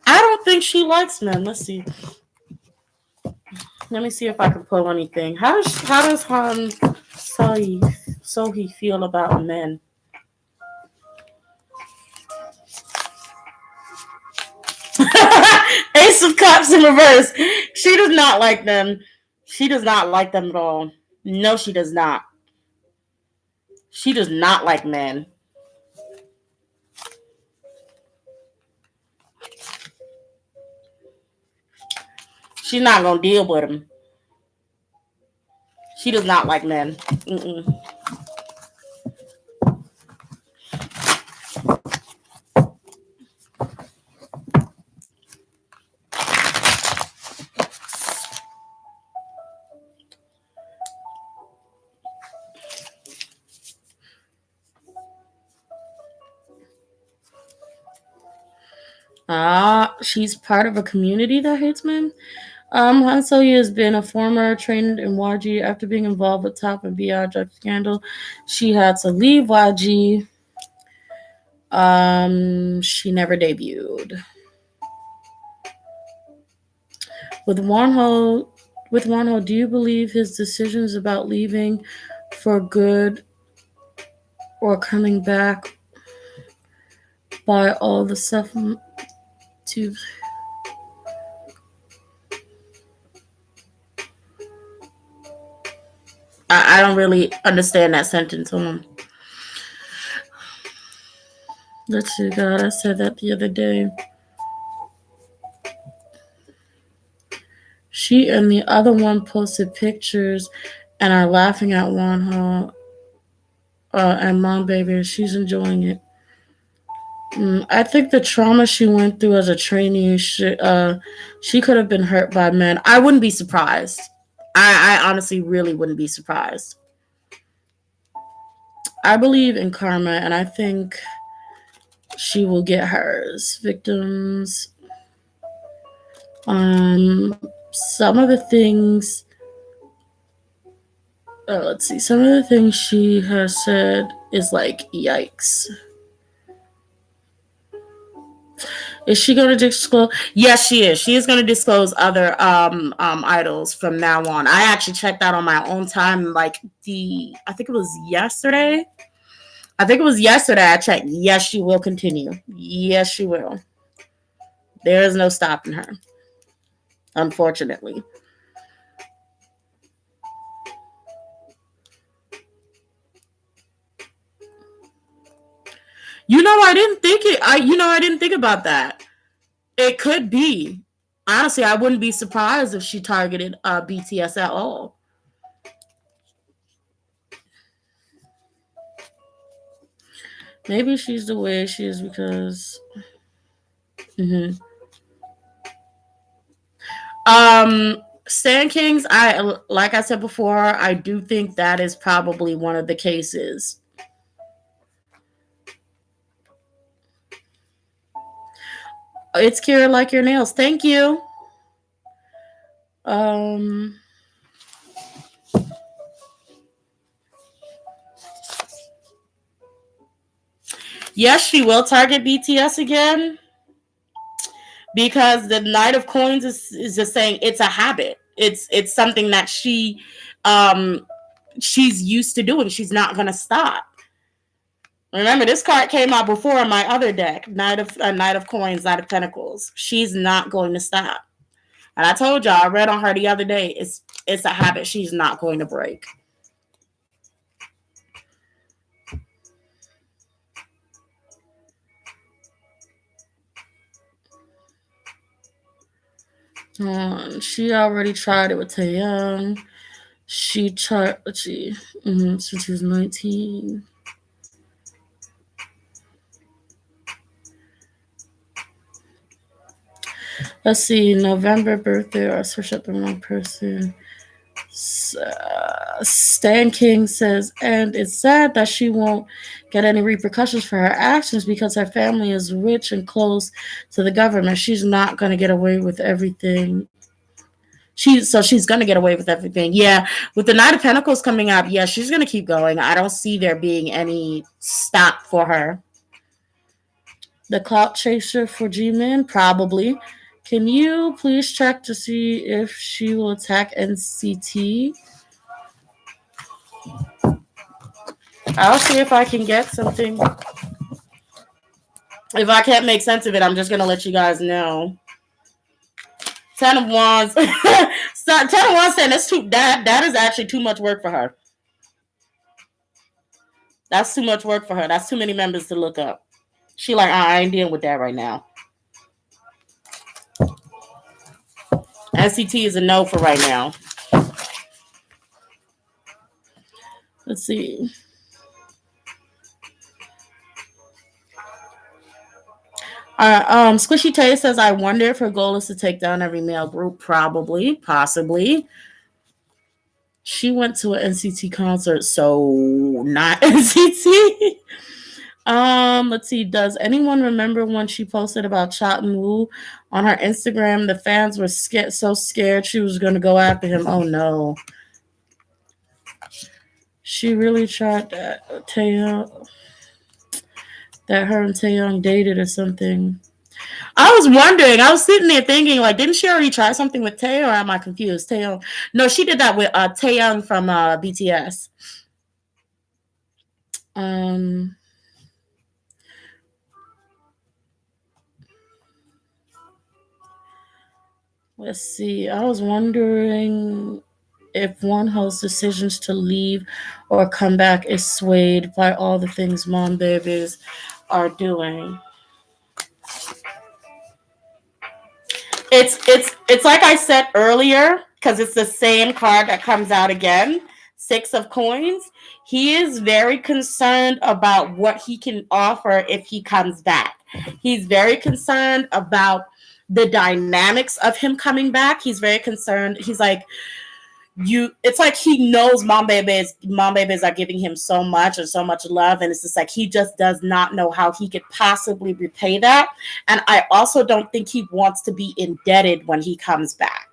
I don't think she likes men. Let's see. Let me see if I can pull anything. How does Han Seo-hee feel about men? Ace of Cups in reverse. She does not like them. She does not like them at all. No, she does not. She does not like men. She's not going to deal with them. She does not like men. Mm-mm. She's part of a community that hates men. Han Seo-hee has been a former trained in YG after being involved with Top and Beyond drug scandal. She had to leave YG. She never debuted. With Wonho, do you believe his decisions about leaving for good or coming back by all the stuff to? I don't really understand that sentence. Hold on. Let's see, God, I said that the other day. She and the other one posted pictures and are laughing at Wonho and Mom Baby, and she's enjoying it. I think the trauma she went through as a trainee, she could have been hurt by men. I wouldn't be surprised. I honestly really wouldn't be surprised. I believe in karma, and I think she will get hers. Victims. Some of the things. Let's see. Some of the things she has said is like, yikes. Is she going to disclose? Yes, she is. She is going to disclose other idols from now on. I actually checked out on my own time. Like I think it was yesterday. I checked. Yes, she will continue. Yes, she will. There is no stopping her. Unfortunately. I didn't think it. I didn't think about that. It could be. Honestly, I wouldn't be surprised if she targeted BTS at all. Maybe she's the way she is because. Mm-hmm. Stan Kings, like I said before, I do think that is probably one of the cases. It's Kira like your nails. Thank you. Yes, she will target BTS again because the Knight of Coins is just saying it's a habit. It's something that she's used to doing. She's not gonna stop. Remember, this card came out before in my other deck, Knight of Coins, Knight of Pentacles. She's not going to stop. And I told y'all, I read on her the other day, it's a habit she's not going to break. She already tried it with Taeyang. She tried, since she was 19. Let's see, November birthday, or I searched up the wrong person. Stan King says, and it's sad that she won't get any repercussions for her actions because her family is rich and close to the government. She's not going to get away with everything. She's going to get away with everything. Yeah, with the Knight of Pentacles coming up, yeah, she's going to keep going. I don't see there being any stop for her. The Clout Chaser for Jimin, probably. Can you please check to see if she will attack NCT? I'll see if I can get something. If I can't make sense of it, I'm just going to let you guys know. 10 of Wands. 10 of Wands saying that is actually too much work for her. That's too much work for her. That's too many members to look up. She like, I ain't dealing with that right now. NCT is a no for right now. Let's see. Squishy Tay says, I wonder if her goal is to take down every male group. Probably, possibly. She went to an NCT concert, so not NCT. Let's see. Does anyone remember when she posted about Cha Eun-woo on her Instagram? The fans were so scared she was gonna go after him. Oh no. She really tried that Taeyong, that her and Taeyong dated or something. I was wondering. I was sitting there thinking, like, didn't she already try something with Tae, or am I confused? Taeyong. No, she did that with Taeyong from BTS. Um, let's see. I was wondering if Wonho's decisions to leave or come back is swayed by all the things mom babies are doing. It's like I said earlier, because it's the same card that comes out again. Six of Coins. He is very concerned about what he can offer if he comes back. He's very concerned about the dynamics of him coming back. He's very concerned. He's like, it's like he knows mom babies are giving him so much and so much love, and it's just like he just does not know how he could possibly repay that. And I also don't think he wants to be indebted when he comes back.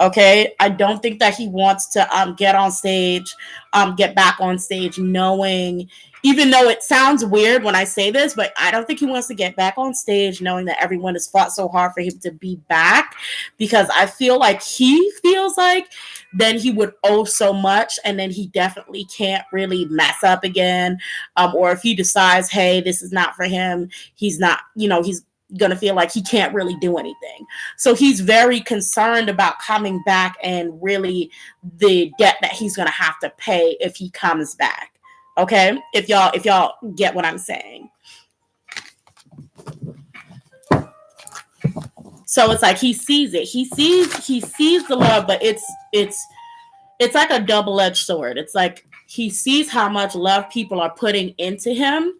Okay, I don't think that he wants to get back on stage knowing, even though it sounds weird when I say this, but I don't think he wants to get back on stage knowing that everyone has fought so hard for him to be back, because I feel like he feels like then he would owe so much, and then he definitely can't really mess up again. Or if he decides, hey, this is not for him, he's not, he's gonna feel like he can't really do anything. So he's very concerned about coming back and really the debt that he's gonna have to pay if he comes back. Okay, if y'all get what I'm saying. So it's like he sees it. He sees the love, but it's like a double-edged sword. It's like he sees how much love people are putting into him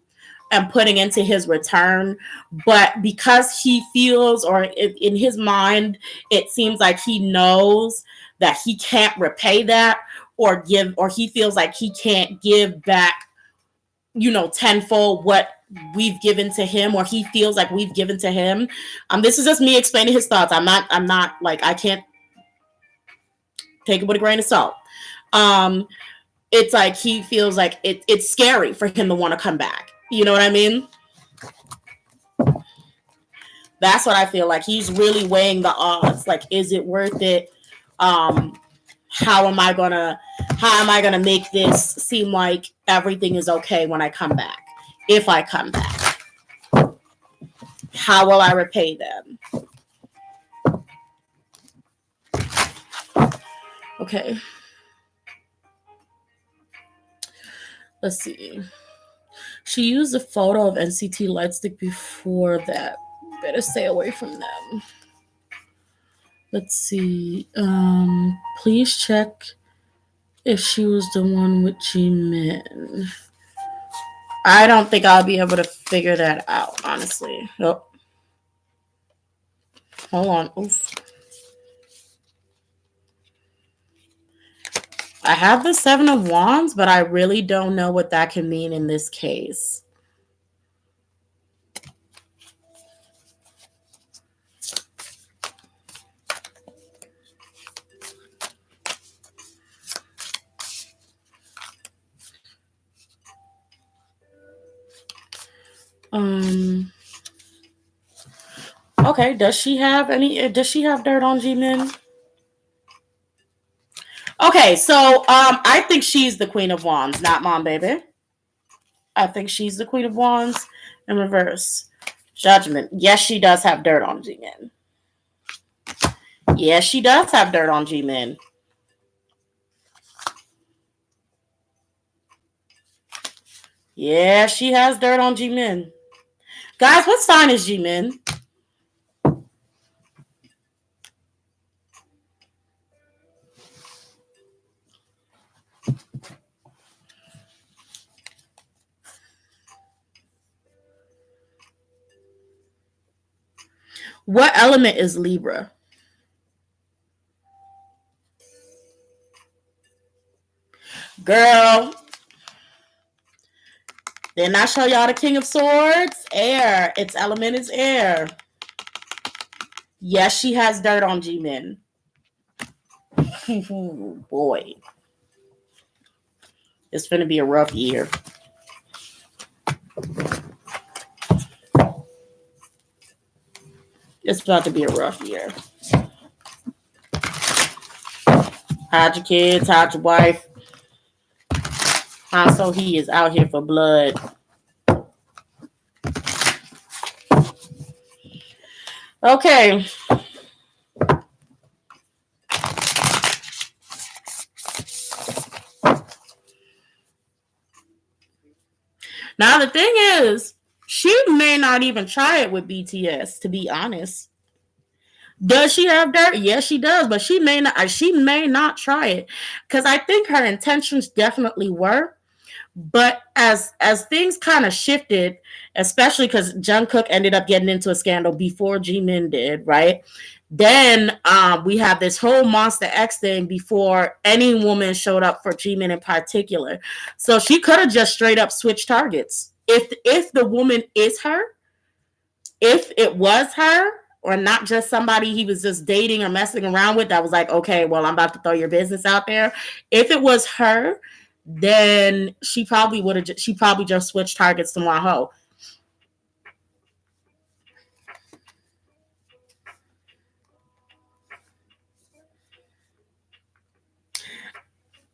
and putting into his return, but because he feels, or in his mind, it seems like he knows that he can't repay that or he feels like he can't give back, tenfold what we've given to him, or he feels like we've given to him. This is just me explaining his thoughts. I'm not like, I can't take it with a grain of salt. It's like he feels like it's scary for him to want to come back. You know what I mean? That's what I feel like. He's really weighing the odds. Like, is it worth it? How am I gonna make this seem like everything is okay when I come back? If I come back, how will I repay them? Okay. Let's see. She used a photo of NCT Lightstick before that. Better stay away from them. Let's see. Please check if she was the one with Jimin. I don't think I'll be able to figure that out, honestly. Oh. Hold on. Oof. I have the Seven of Wands, but I really don't know what that can mean in this case. Okay, does she have dirt on Jimin? Okay, so I think she's the Queen of Wands, not Mom Baby. I think she's the Queen of Wands in reverse. Judgment. Yes, she does have dirt on Jimin. Yes, she does have dirt on Jimin. Yeah, she has dirt on Jimin. Guys, what sign is Jimin? What element is Libra? Girl, Didn't I show y'all the King of Swords? Air. Its element is air. Yes, she has dirt on Jimin. Boy. It's gonna be a rough year. It's about to be a rough year. Hide your kids, hide your wife. Han Seo-hee is out here for blood. Okay. Now the thing is, she may not even try it with BTS, to be honest. Does she have dirt? Yes, she does, but she may not. She may not try it because I think her intentions definitely were. But as things kind of shifted, especially because Jungkook ended up getting into a scandal before Jimin did, right? Then we have this whole Monsta X thing before any woman showed up for Jimin in particular. So she could have just straight up switched targets. If the woman is her, if it was her, or not just somebody he was just dating or messing around with that was like, okay, well, I'm about to throw your business out there. If it was her, then she probably would have. She probably just switched targets to Wonho.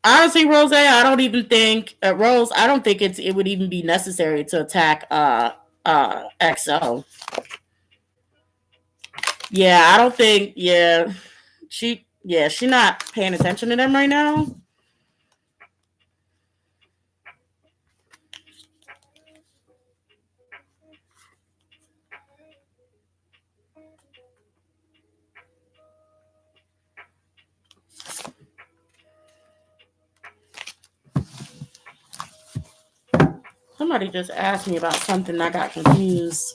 Honestly, Rose, I don't even think Rose. I don't think it would even be necessary to attack XO. Yeah, I don't think. Yeah, she not paying attention to them right now. Somebody just asked me about something and I got confused.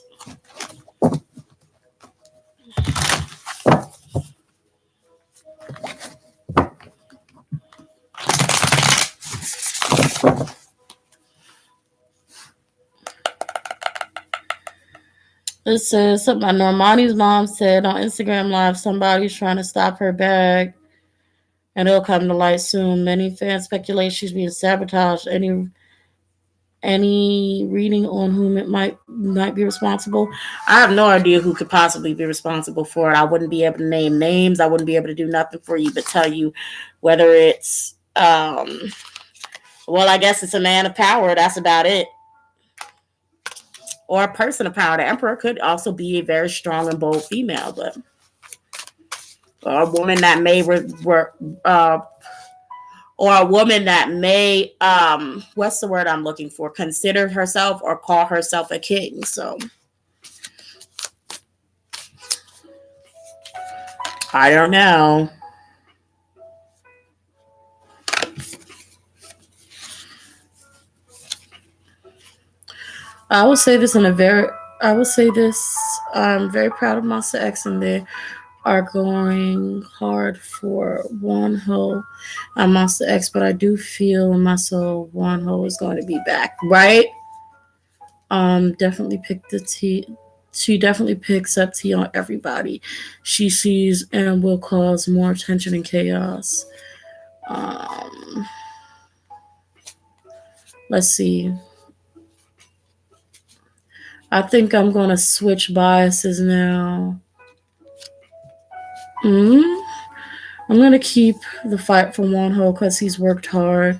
It says something about Normani's mom said on Instagram Live somebody's trying to stop her bag and it'll come to light soon. Many fans speculate she's being sabotaged. Any reading on whom it might be responsible? I have no idea who could possibly be responsible for it. I wouldn't be able to name names. I wouldn't be able to do nothing for you but tell you whether it's well, I guess it's a man of power. That's about it. Or a person of power. The emperor could also be a very strong and bold female, but or a woman that may or a woman that may what's the word I'm looking for, consider herself or call herself a king. So I don't know. I will say this I'm very proud of Monsta X, and they are going hard for Wonho and Monsta X, but I do feel in my soul Wonho is going to be back, right? Definitely pick the T. She definitely picks up tea on everybody she sees and will cause more tension and chaos. Um, let's see. I think I'm going to switch biases now. I'm going to keep the fight for Wonho because he's worked hard.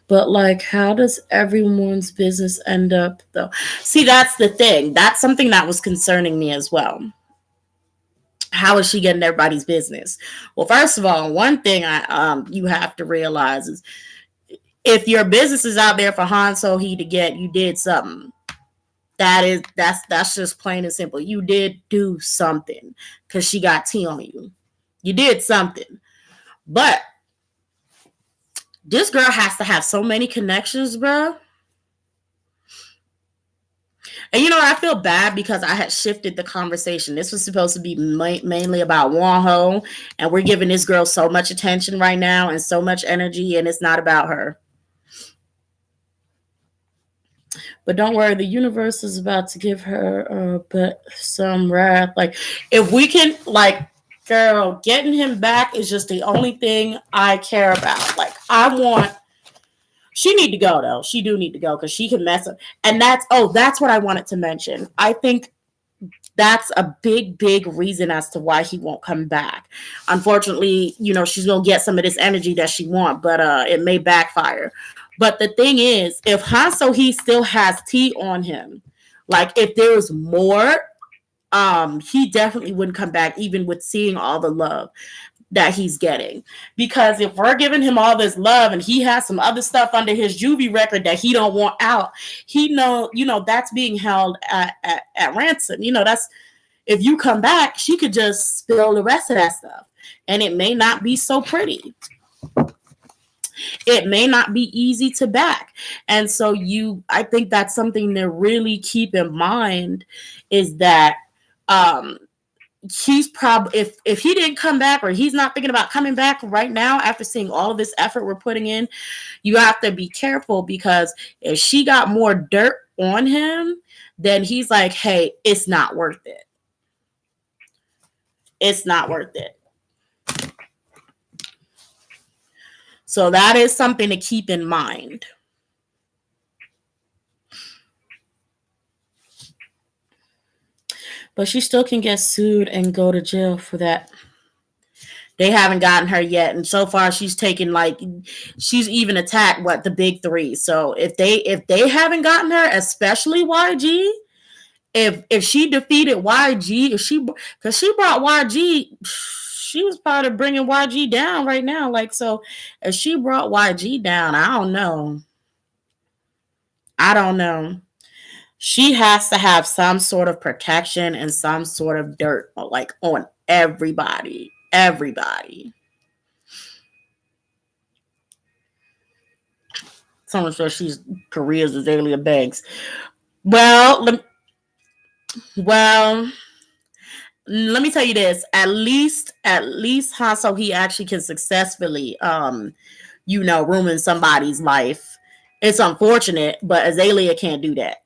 But, like, how does everyone's business end up, though? See, that's the thing. That's something that was concerning me as well. How is she getting everybody's business? Well, first of all, one thing you have to realize is if your business is out there for Han Seo-hee to get, you did something. That's just plain and simple. You did do something because she got tea on you. You did something. But this girl has to have so many connections, bro. And you know, I feel bad because I had shifted the conversation. This was supposed to be mainly about Wonho, and we're giving this girl so much attention right now and so much energy, and it's not about her. But don't worry, the universe is about to give her but some wrath. Like, if we can, like, girl, getting him back is just the only thing I care about. Like, I want. She need to go though. She do need to go because she can mess up. And that's what I wanted to mention. I think that's a big reason as to why he won't come back. Unfortunately, she's gonna get some of this energy that she wants, but it may backfire. But the thing is, if Han Seo-hee still has tea on him, like if there's more, he definitely wouldn't come back, even with seeing all the love that he's getting. Because if we're giving him all this love and he has some other stuff under his juvie record that he don't want out, that's being held at ransom. That's, if you come back, she could just spill the rest of that stuff. And it may not be so pretty. It may not be easy to back. And so I think that's something to really keep in mind, is that he's probably, if he didn't come back, or he's not thinking about coming back right now after seeing all of this effort we're putting in, you have to be careful, because if she got more dirt on him, then he's like, hey, it's not worth it. It's not worth it. So that is something to keep in mind. But she still can get sued and go to jail for that. They haven't gotten her yet, and so far she's taken, like, she's even attacked the big three. So if they haven't gotten her, especially YG, if she defeated YG, because she brought YG, she was part of bringing YG down right now. Like, so if she brought YG down, I don't know. She has to have some sort of protection and some sort of dirt, like, on everybody. Someone says she's Korea's Azalea Banks. Well, let me tell you this. At least Han Seo-hee actually can successfully, ruin somebody's life. It's unfortunate, but Azalea can't do that.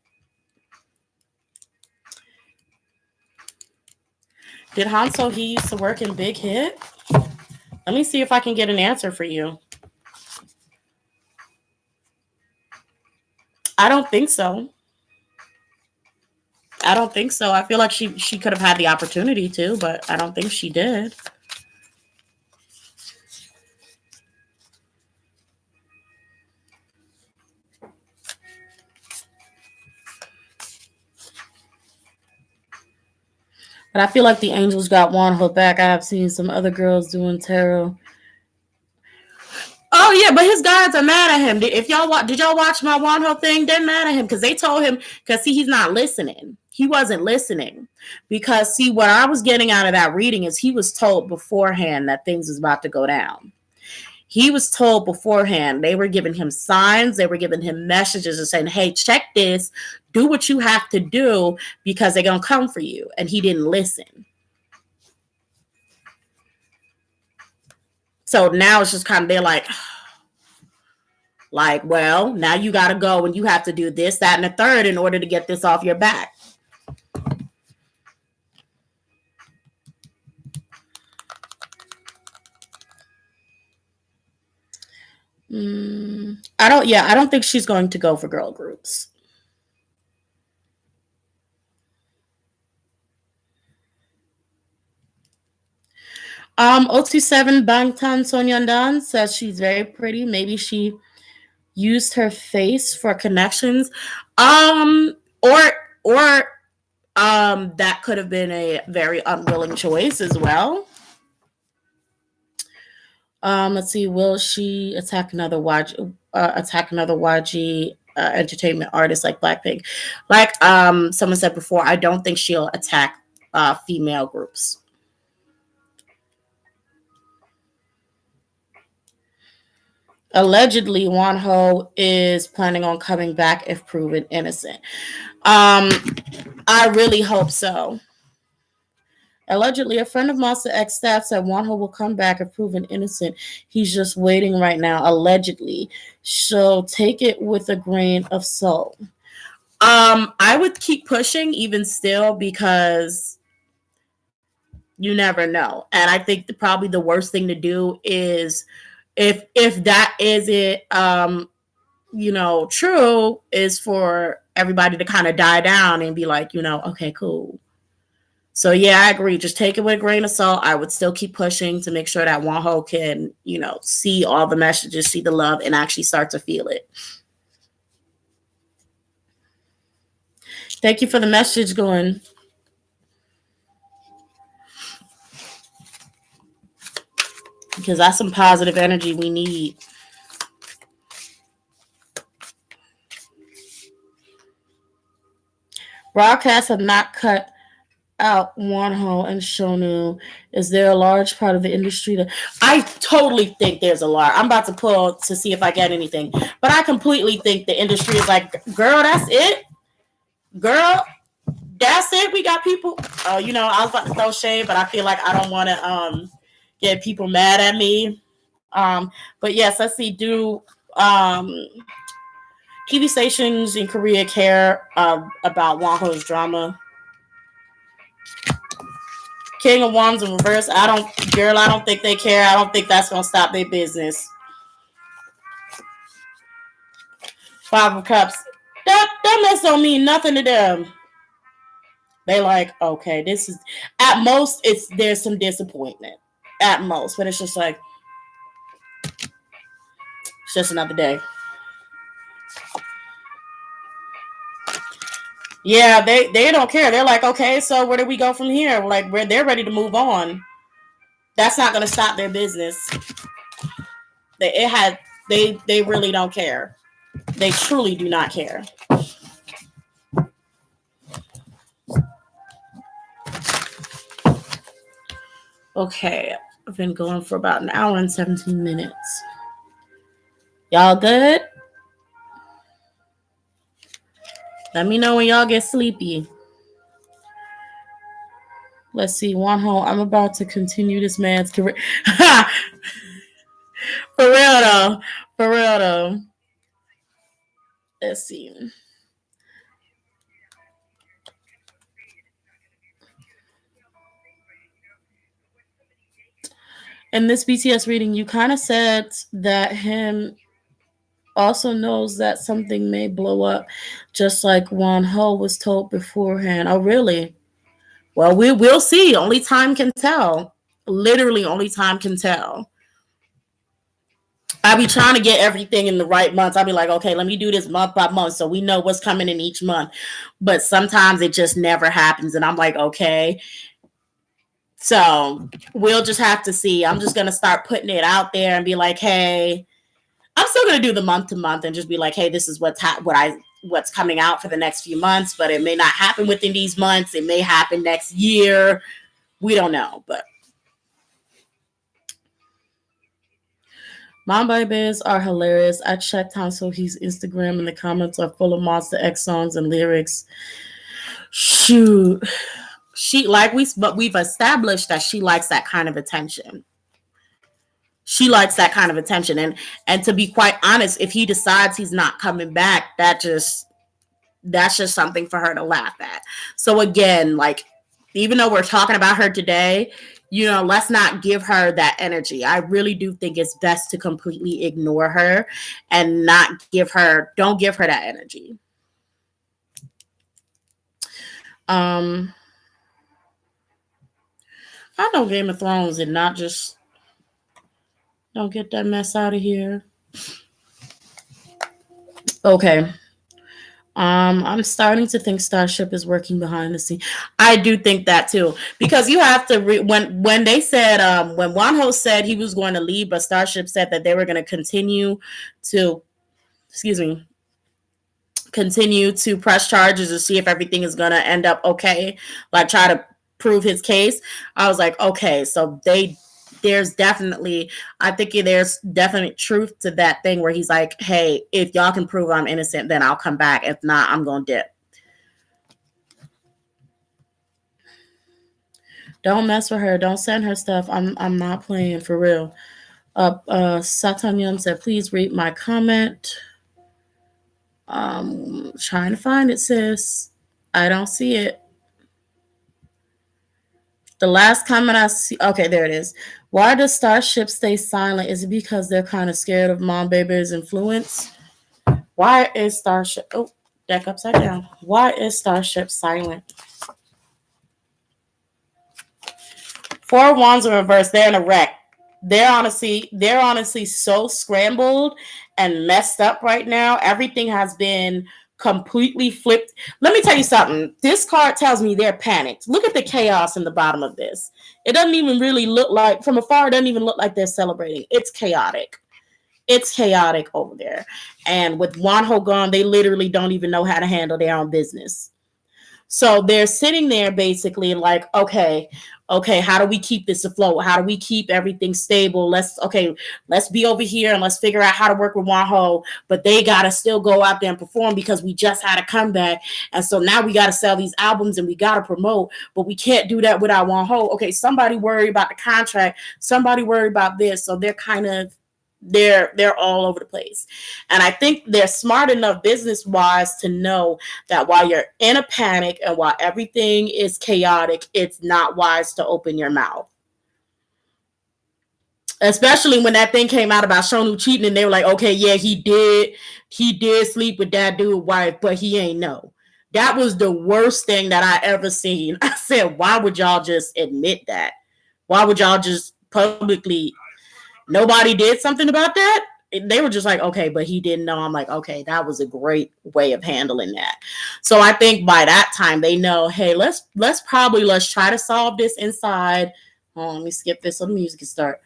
Did Han Seo-hee used to work in Big Hit? Let me see if I can get an answer for you. I don't think so. I feel like she could have had the opportunity to, but I don't think she did. But I feel like the Angels got Wonho back. I have seen some other girls doing tarot. Oh yeah, but his guys are mad at him. Did y'all watch my Wonho thing? They're mad at him because they told him, because he's not listening. He wasn't listening, because what I was getting out of that reading is he was told beforehand that things was about to go down. He was told beforehand. They were giving him signs. They were giving him messages and saying, hey, check this. Do what you have to do, because they're going to come for you. And he didn't listen. So now it's just kind of, they're like, well, now you got to go and you have to do this, that, and the third in order to get this off your back. I don't think she's going to go for girl groups. O27 Bangtan Sonyeondan says she's very pretty. Maybe she used her face for connections. Or that could have been a very unwilling choice as well. Let's see. Will she attack another YG entertainment artist like Blackpink? Like someone said before, I don't think she'll attack female groups. Allegedly, Wonho is planning on coming back if proven innocent. I really hope so. Allegedly, a friend of Monsta X staff said Wonho will come back if proven innocent. He's just waiting right now, allegedly. So take it with a grain of salt. I would keep pushing even still because you never know. And I think probably the worst thing to do is if that isn't true, is for everybody to kind of die down and be like, okay, cool. So yeah, I agree. Just take it with a grain of salt. I would still keep pushing to make sure that Wonho can, see all the messages, see the love, and actually start to feel it. Thank you for the message going. Because that's some positive energy we need. Broadcasts have not cut out Wonho and Shownu. Is there a large part of the industry that I totally think there's a lot. I'm about to pull to see if I get anything, but I completely think the industry is like, girl, that's it, girl, that's it. We got people. I was about to throw shade, but I feel like I don't want to get people mad at me. But yes, let's see. Do TV stations in Korea care about Wonho's drama? King of Wands in reverse. I don't think they care. I don't think that's gonna stop their business. Five of Cups. That mess don't mean nothing to them. They like, okay, this is at most there's some disappointment. At most. But it's just like it's just another day. Yeah, they don't care. They're like, okay, so where do we go from here? Like, they're ready to move on. That's not going to stop their business. They really don't care. They truly do not care. Okay, I've been going for about an hour and 17 minutes. Y'all good? Let me know when y'all get sleepy. Let's see, Wonho, I'm about to continue this man's career. For real though. Let's see. In this BTS reading, you kind of said that him also knows that something may blow up, just like Wonho was told beforehand. Oh, really? Well, we will see. Only time can tell. Literally, only time can tell. I be trying to get everything in the right months. I'll be like, okay, let me do this month by month so we know what's coming in each month. But sometimes it just never happens. And I'm like, okay. So we'll just have to see. I'm just going to start putting it out there and be like, hey, I'm still going to do the month to month and just be like, hey, this is what's coming out for the next few months. But it may not happen within these months. It may happen next year. We don't know. But Mom Babies are hilarious. I checked Han Seo-hee's Instagram and the comments are full of Monsta X songs and lyrics. Shoot. But we've established that she likes that kind of attention. She likes that kind of attention. And to be quite honest, if he decides he's not coming back, that's just something for her to laugh at. So again, like, even though we're talking about her today, let's not give her that energy. I really do think it's best to completely ignore her and don't give her that energy. I know Game of Thrones and not just don't get that mess out of here. Okay. I'm starting to think Starship is working behind the scenes. I do think that too, because you have to when they said when Wonho said he was going to leave, but Starship said that they were going to continue to press charges to see if everything is going to end up okay, like try to prove his case. I was like, okay, so there's definitely truth to that thing where he's like, hey, if y'all can prove I'm innocent, then I'll come back. If not, I'm going to dip. Don't mess with her. Don't send her stuff. I'm not playing, for real. Satanyam said, please read my comment. Trying to find it, sis. I don't see it. The last comment I see. Okay, there it is. Why does Starship stay silent? Is it because they're kind of scared of Mom Baby's influence? Why is Starship? Oh, deck upside down. Why is Starship silent? Four wands in reverse. They're in a wreck. They're honestly so scrambled and messed up right now. Everything has been completely flipped. Let me tell you something. This card tells me they're panicked. Look at the chaos in the bottom of this. It doesn't even really look like, from afar, it doesn't even look like they're celebrating. It's chaotic. It's chaotic over there. And with Wonho gone, they literally don't even know how to handle their own business. So they're sitting there basically like, okay, how do we keep this afloat? How do we keep everything stable? Let's be over here and let's figure out how to work with Wonho. But they gotta still go out there and perform because we just had a comeback. And so now we gotta sell these albums and we gotta promote, but we can't do that without Wonho. Okay, somebody worried about the contract, somebody worried about this. So they're kind of they're all over the place. And I think they're smart enough business wise to know that while you're in a panic and while everything is chaotic, it's not wise to open your mouth. Especially when that thing came out about Shownu cheating and they were like, okay, yeah, he did sleep with that dude's wife, but he ain't know. That was the worst thing that I ever seen. I said, why would y'all just admit that? Why would y'all just publicly, nobody did something about that? They were just like, okay, but he didn't know. I'm like, okay, that was a great way of handling that. So I think by that time they know, hey, let's try to solve this inside. Oh, let me skip this so the music can start.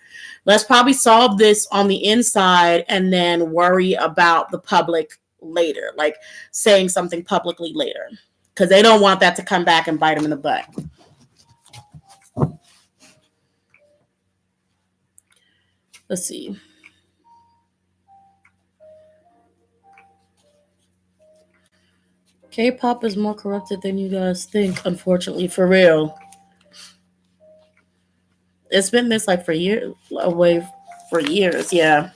Let's probably solve this on the inside and then worry about the public later, like saying something publicly later, because they don't want that to come back and bite them in the butt. Let's see. K-pop is more corrupted than you guys think, unfortunately, for real. It's been this like for years, yeah.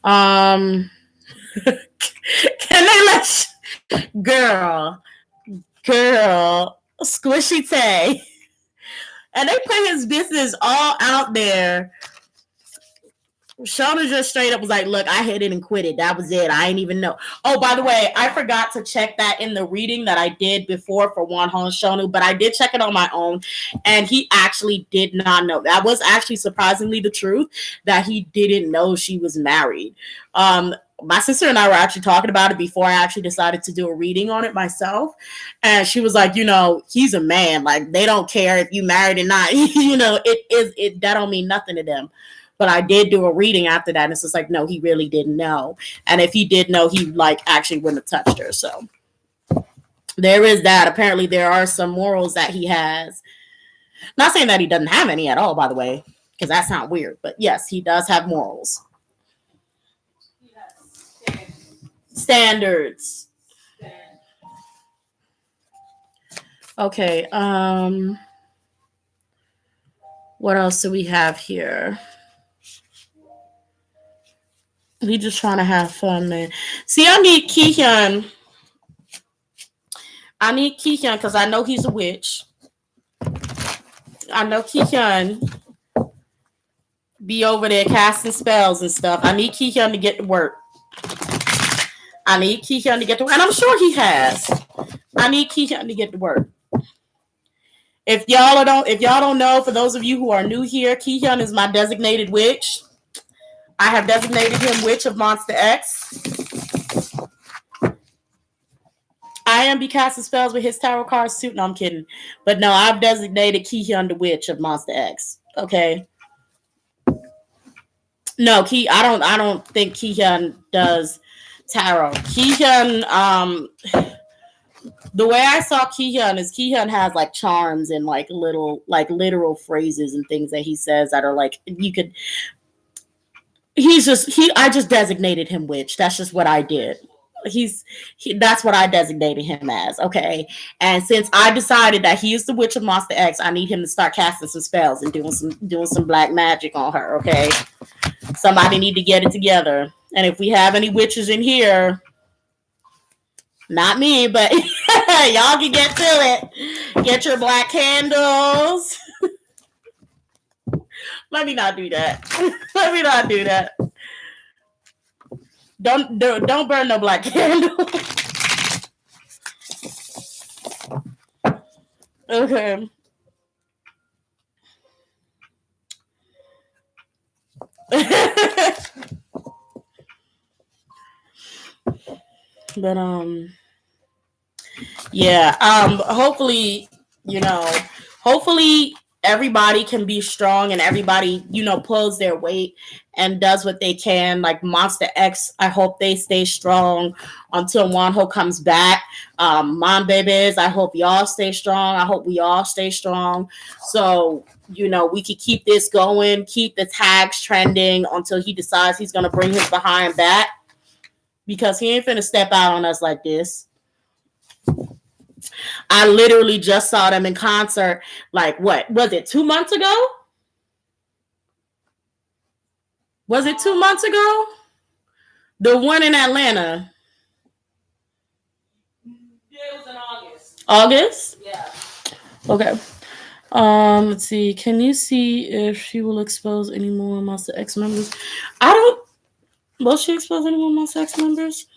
Um, can they let girl, Squishy Tay, and they put his business all out there. Shownu just straight up was like, look, I hit it and quit it. That was it. I ain't even know. Oh, by the way, I forgot to check that in the reading that I did before for Wonho and Shownu, but I did check it on my own, and he actually did not know. That was actually surprisingly the truth, that he didn't know she was married. My sister and I were actually talking about it before I actually decided to do a reading on it myself. And she was like, he's a man. Like, they don't care if you married or not. That don't mean nothing to them. But I did do a reading after that, and it's just like, no, he really didn't know. And if he did know, he actually wouldn't have touched her. So there is that. Apparently, there are some morals that he has. Not saying that he doesn't have any at all, by the way, because that sounds weird. But yes, he does have morals. Standards. Okay. What else do we have here? We just trying to have fun, man. See, I need Kihyun. Because I know he's a witch. I know Kihyun be over there casting spells and stuff. I need Kihyun to get to work. And I'm sure he has. I need Kihyun to get to work. If y'all don't know, for those of you who are new here, Kihyun is my designated witch. I have designated him Witch of Monsta X. I am be casting spells with his tarot card suit. No, I'm kidding. But no, I've designated Kihyun the Witch of Monsta X. Okay. No, I don't think Kihyun does tarot. Kihyun, the way I saw Kihyun has like charms and like little like literal phrases and things that he says that are like you could. I just designated him witch. That's just what I did. that's what I designated him as. Okay, and since I decided that he is the witch of Monsta X, I need him to start casting some spells and doing some black magic on her. Okay, somebody need to get it together. And if we have any witches in here, not me, but y'all can get to it. Get your black candles. Let me not do that. Let me not do that. Don't burn no black candle. Okay. But yeah, hopefully, hopefully everybody can be strong and everybody, pulls their weight and does what they can. Like Monsta X, I hope they stay strong until Wonho comes back. Mom babies, I hope y'all stay strong. I hope we all stay strong. So, we could keep this going, keep the tags trending until he decides he's going to bring his behind back, because he ain't finna step out on us like this. I literally just saw them in concert. Like, what was it, 2 months ago? Was it 2 months ago? The one in Atlanta. Yeah, it was in August. August? Yeah. Okay. Let's see. Can you see if she will expose any more Monsta X members? Will she expose any more Monsta X members?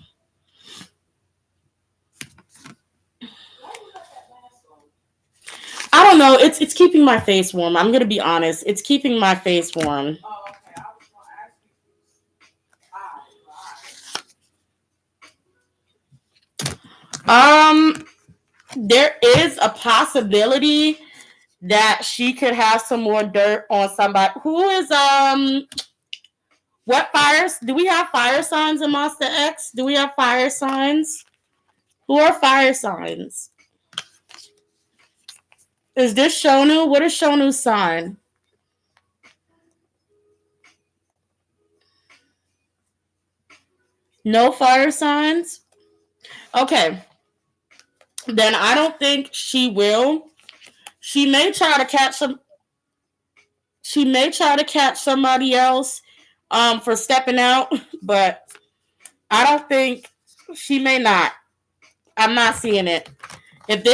I don't know. It's keeping my face warm. I'm gonna be honest. It's keeping my face warm. Oh, okay. I was gonna ask you. There is a possibility that she could have some more dirt on somebody. Who is what fires? Do we have fire signs in Monsta X? Do we have fire signs? Who are fire signs? Is this Shownu? What is Shownu's sign? No fire signs? Okay. Then I don't think she will. She may try to catch somebody else for stepping out, but I don't think she may not. I'm not seeing it. If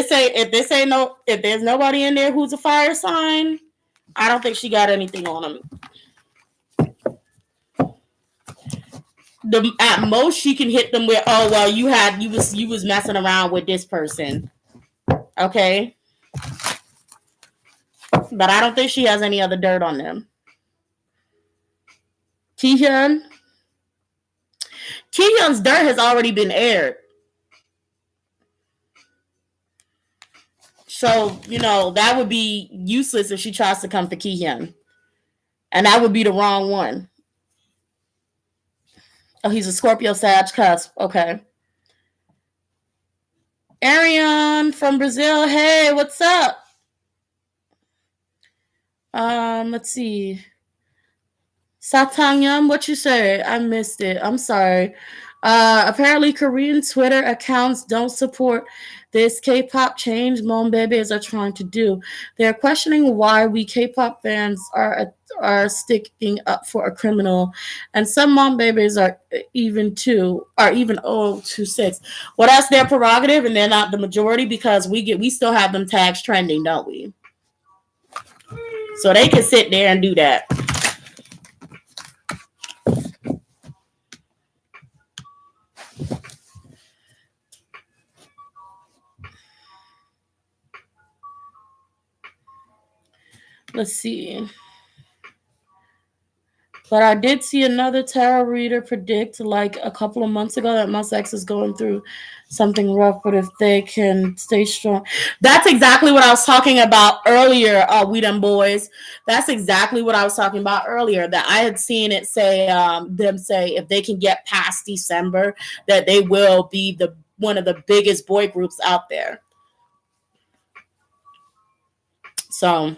there's nobody in there who's a fire sign, I don't think she got anything on them. At most she can hit them with, oh well, you was messing around with this person. Okay. But I don't think she has any other dirt on them. Kihyun's dirt has already been aired. So, that would be useless if she tries to come for Kihyun. And that would be the wrong one. Oh, he's a Scorpio Sag cusp. Okay. Ariane from Brazil. Hey, what's up? Let's see. Satanyam, what you say? I missed it. I'm sorry. Apparently Korean Twitter accounts don't support this K-pop change mom babies are trying to do. They're questioning why we K-pop fans are sticking up for a criminal, and some mom babies are even 026. Well, that's their prerogative, and they're not the majority, because we still have them tags trending, don't we? So they can sit there and do that. Let's see. But I did see another tarot reader predict, like a couple of months ago, that Monsta X is going through something rough, but if they can stay strong. That's exactly what I was talking about earlier, We Them Boys. That's exactly what I was talking about earlier, that I had seen it say, them say if they can get past December, that they will be one of the biggest boy groups out there. So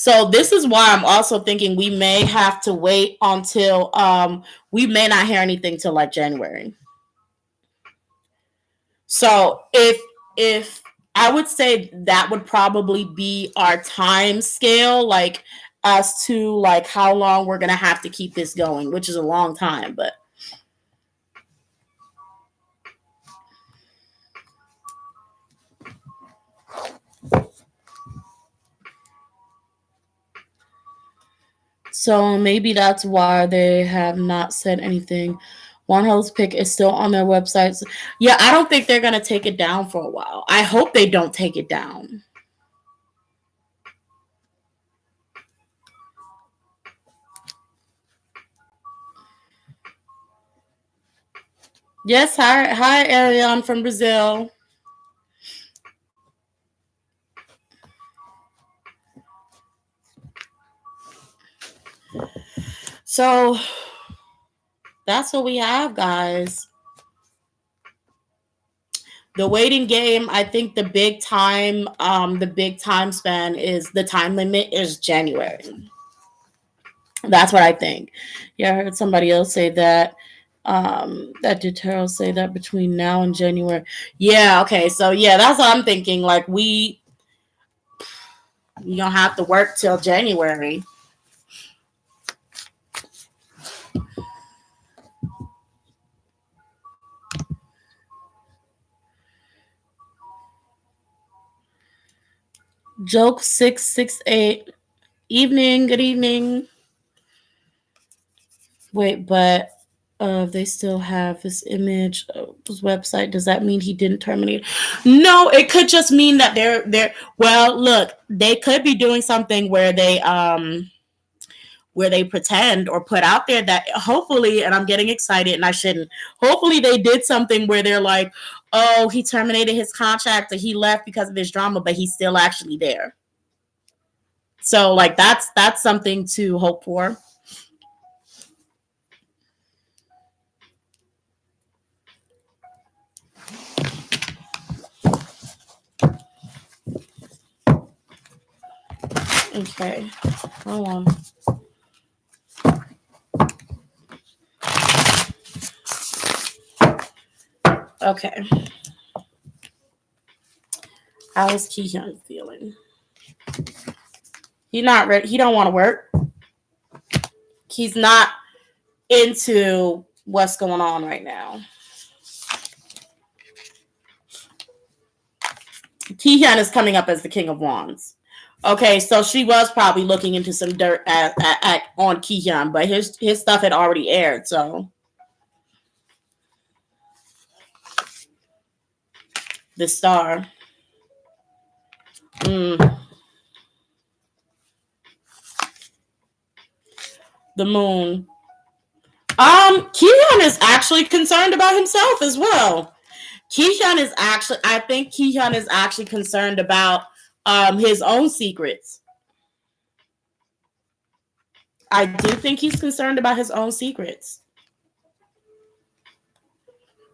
So this is why I'm also thinking we may have to wait until we may not hear anything till like January. So if I would say that would probably be our time scale, like as to like how long we're gonna have to keep this going, which is a long time, but so maybe that's why they have not said anything. Wonho's pick is still on their websites. Yeah, I don't think they're gonna take it down for a while. I hope they don't take it down. Yes, hi Ariane from Brazil. So that's what we have, guys. The waiting game, I think the big time span is the time limit is January. That's what I think. Yeah, I heard somebody else say that. That did Terrell say that between now and January. Yeah, okay. So yeah, that's what I'm thinking. Like we don't have to work till January. Joke 668. Evening, good evening. Wait, but they still have his image his website. Does that mean he didn't terminate? No, it could just mean that they're well, look, they could be doing something where they pretend or put out there that hopefully, and I'm getting excited and I shouldn't, hopefully they did something where they're like, oh, he terminated his contract or he left because of his drama, but he's still actually there. So like that's something to hope for. Okay, hold on. Okay. How is Kihyun feeling? He's not ready. He don't want to work. He's not into what's going on right now. Kihyun is coming up as the King of Wands. Okay, so she was probably looking into some dirt on Kihyun, but his stuff had already aired, so the star. The moon. Kihyun is actually concerned about himself as well. I think Kihyun is actually concerned about his own secrets. I do think he's concerned about his own secrets.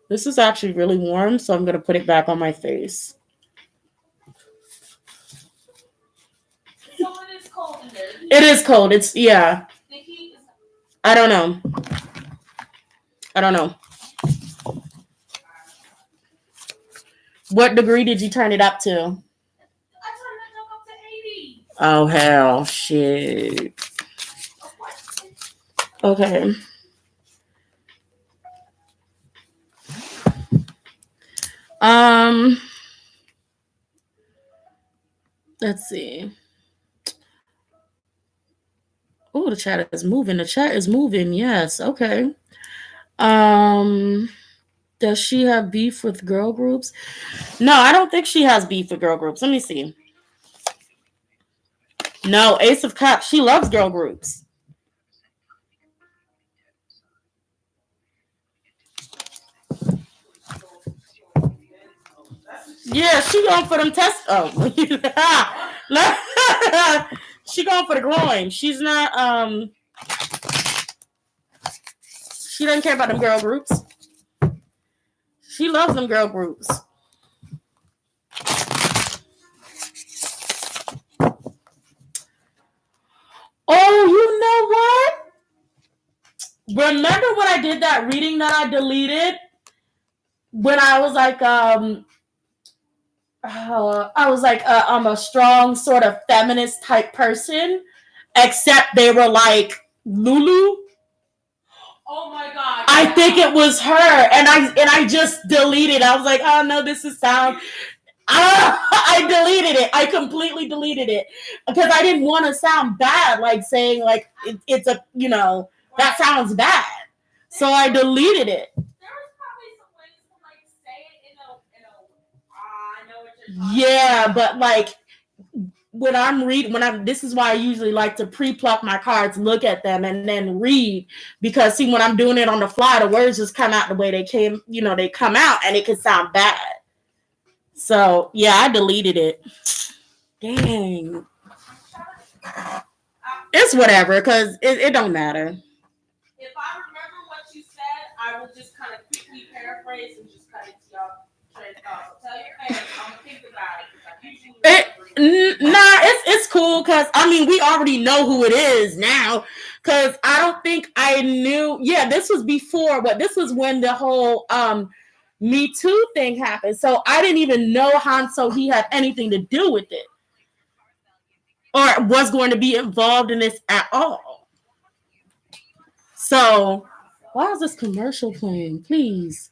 This is actually really warm, so I'm going to put it back on my face. So it is cold in there. It is cold. It's, yeah. I don't know. What degree did you turn it up to? I turned it up to 80. Oh, hell. Shit. Okay. Let's see. Oh, the chat is moving. Yes. Okay. Does she have beef with girl groups? No, I don't think she has beef with girl groups. Let me see. No, Ace of Cups. She loves girl groups. Yeah, she going for them tests. Oh, she going for the groin. She's not. She doesn't care about them girl groups. She loves them girl groups. Oh, you know what? Remember when I did that reading that I deleted? When I was like, I'm a strong sort of feminist type person, except they were like Lulu. Oh my god! I think it was her, and I just deleted. I was like, oh no, this is sound. I deleted it. I completely deleted it because I didn't want to sound bad, like saying like it's a that sounds bad. So I deleted it. There was probably some ways to like say it in a I know what you're talking Yeah, about. but like when I'm reading, this is why I usually like to pre-pluck my cards, look at them, and then read. Because see, when I'm doing it on the fly, the words just come out the way they came. They come out, and it can sound bad. So yeah, I deleted it. Dang, it's whatever, because it don't matter. If I remember what you said, I will just kind of quickly paraphrase and just cut it to y'all straight thoughts. So tell your parents I'm gonna think about it because I usually It's cool because I mean we already know who it is now. Because I don't think I knew. Yeah, this was before, but this was when the whole Me Too thing happened. So I didn't even know Han Seo-hee had anything to do with it, or was going to be involved in this at all. So why is this commercial playing? Please.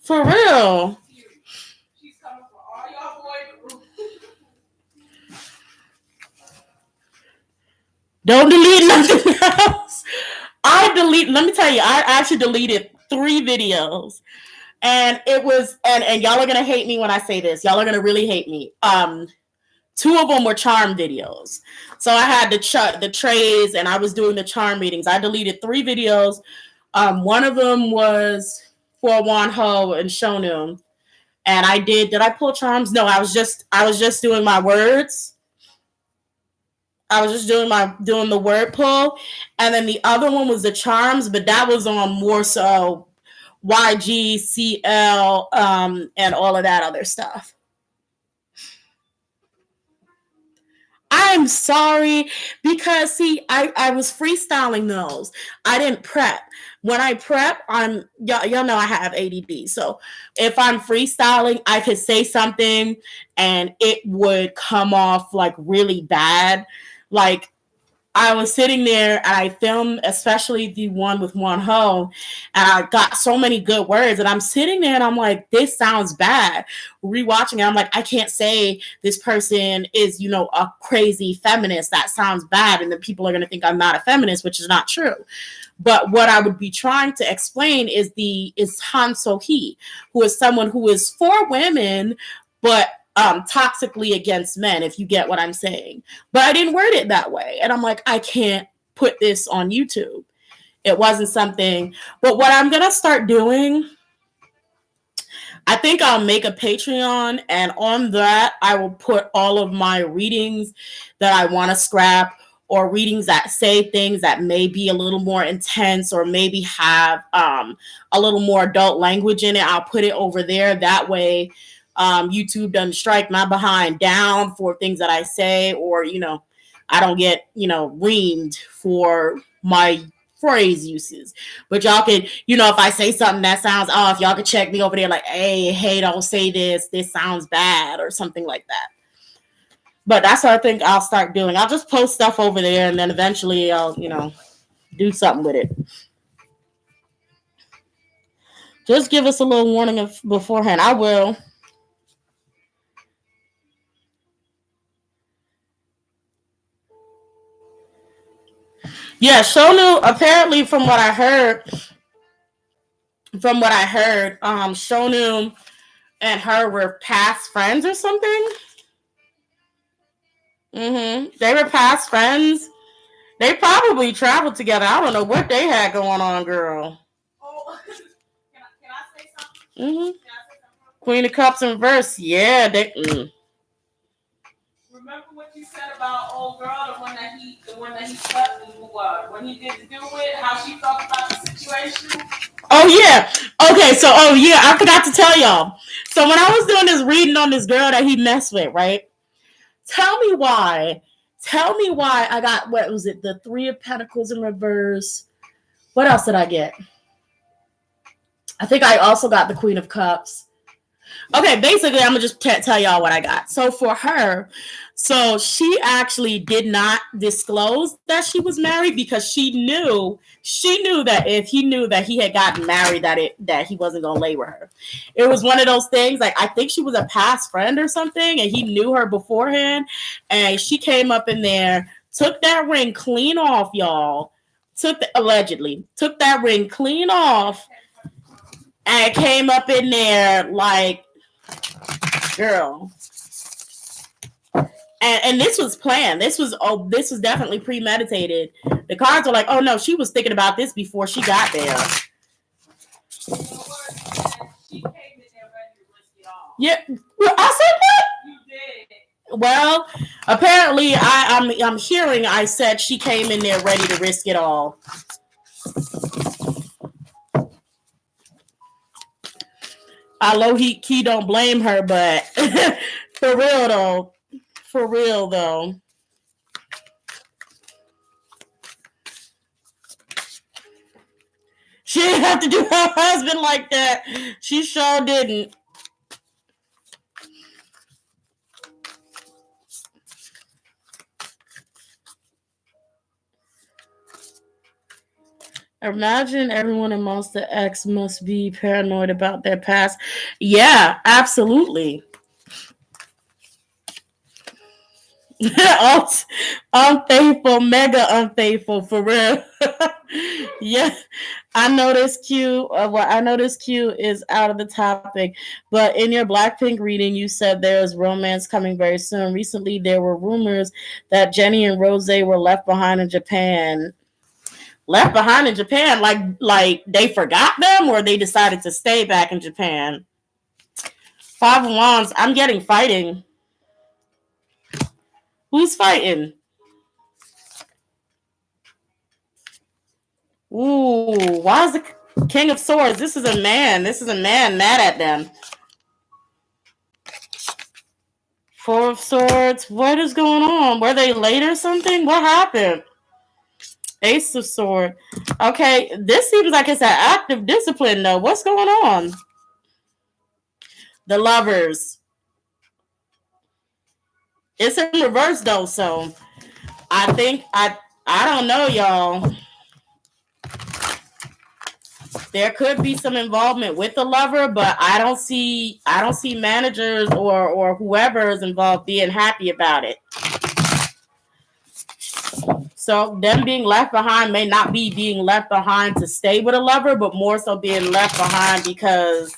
For real. She's coming for all y'all boys. Don't delete nothing else. Let me tell you, I actually deleted 3 videos. And it was, and y'all are gonna hate me when I say this. Y'all are gonna really hate me. 2 of them were charm videos. So I had the trays, and I was doing the charm readings. I deleted 3 videos. One of them was for Wonho and Shownu, and I did. Did I pull charms? No, I was just doing my words. I was just doing the word pull, and then the other one was the charms, but that was on more so YG, CL, and all of that other stuff. I'm sorry because see, I was freestyling those. I didn't prep. When I prep, y'all know I have ADD. So if I'm freestyling, I could say something and it would come off like really bad. Like I was sitting there and I filmed, especially the one with Wonho, and I got so many good words. And I'm sitting there and I'm like, this sounds bad. Rewatching it, I'm like, I can't say this person is, a crazy feminist. That sounds bad. And then people are going to think I'm not a feminist, which is not true. But what I would be trying to explain is Han Seo-hee, who is someone who is for women, but toxically against men, if you get what I'm saying. But I didn't word it that way. And I'm like, I can't put this on YouTube. It wasn't something. But what I'm going to start doing, I think I'll make a Patreon. And on that, I will put all of my readings that I want to scrap, or readings that say things that may be a little more intense or maybe have a little more adult language in it. I'll put it over there. That way, YouTube doesn't strike my behind down for things that I say, or I don't get reamed for my phrase uses. But y'all can, if I say something that sounds off, y'all can check me over there like, hey, don't say this sounds bad, or something like that. But that's what I think I'll start doing. I'll just post stuff over there, and then eventually I'll do something with it. Just give us a little warning beforehand. I will. Yeah, Shownu, apparently from what I heard, Shownu and her were past friends or something. They were past friends. They probably traveled together. I don't know what they had going on, girl. Oh, can I say something? Can I say something? Queen of Cups in reverse. Yeah, they. Remember what you said about old girl, the one that he slept with, when he didn't do it, how she felt about the situation? Oh yeah. Okay, so I forgot to tell y'all. So when I was doing this reading on this girl that he messed with, right? Tell me why. Tell me why I got, what was it? The Three of Pentacles in reverse. What else did I get? I think I also got the Queen of Cups. Okay, basically, I'm gonna just tell y'all what I got. So for her, so she actually did not disclose that she was married because she knew that if he knew that he had gotten married, that he wasn't gonna lay with her. It was one of those things. Like, I think she was a past friend or something, and he knew her beforehand, and she came up in there, took that ring clean off, y'all. Allegedly took that ring clean off, and came up in there like, girl. And this was planned. This was definitely premeditated. The cards are like, oh no, she was thinking about this before she got there. She came in there ready to risk it all. Yeah, well, I said that. You did. Well, apparently I'm hearing I said she came in there ready to risk it all. I low key don't blame her, but for real though. She didn't have to do her husband like that. She sure didn't. Imagine everyone in Monsta X must be paranoid about their past. Yeah, absolutely. Unfaithful, mega unfaithful, for real. Yeah, I know this Q. I know this Q is out of the topic, but in your Blackpink reading, you said there is romance coming very soon. Recently, there were rumors that Jennie and Rose were left behind in Japan. Left behind in Japan, like they forgot them, or they decided to stay back in Japan. Five of Wands. I'm getting fighting. Who's fighting? Ooh, why is the King of Swords? This is a man. This is a man mad at them. Four of Swords. What is going on? Were they late or something? What happened? Ace of Swords. Okay, this seems like it's an active discipline, though. What's going on? The Lovers. It's in reverse, though, so I think I don't know, y'all. There could be some involvement with the lover, but I don't see managers or whoever is involved being happy about it. So them being left behind may not be being left behind to stay with a lover, but more so being left behind because,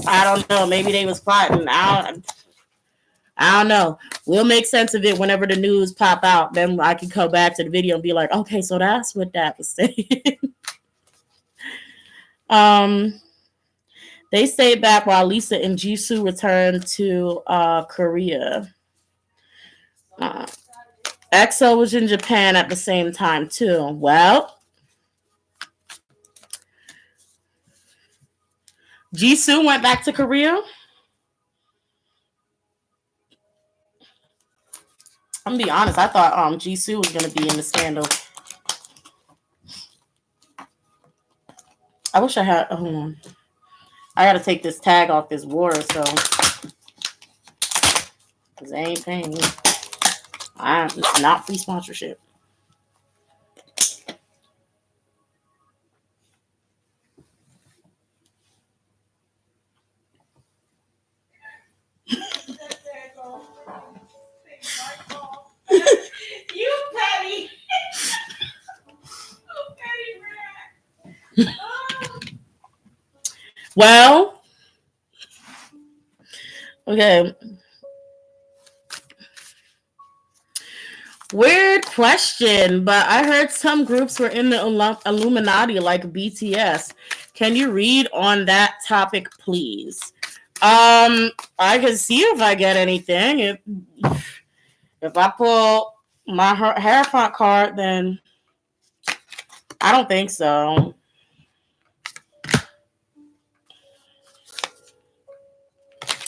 I don't know, maybe they was plotting. I don't know. We'll make sense of it whenever the news pop out. Then I can go back to the video and be like, okay, so that's what that was saying. They stayed back while Lisa and Jisoo returned to Korea. EXO was in Japan at the same time too. Well, Jisoo went back to Korea. I'm gonna be honest. I thought Jisoo was gonna be in the scandal. I wish I had. Hold on. I gotta take this tag off this water, so because they ain't paying me. It's not free sponsorship. You petty. You petty rat. Well, okay. Weird question, but I heard some groups were in the Illuminati, like BTS. Can you read on that topic, please? I can see if I get anything. If I pull my Hierophant card, then I don't think so.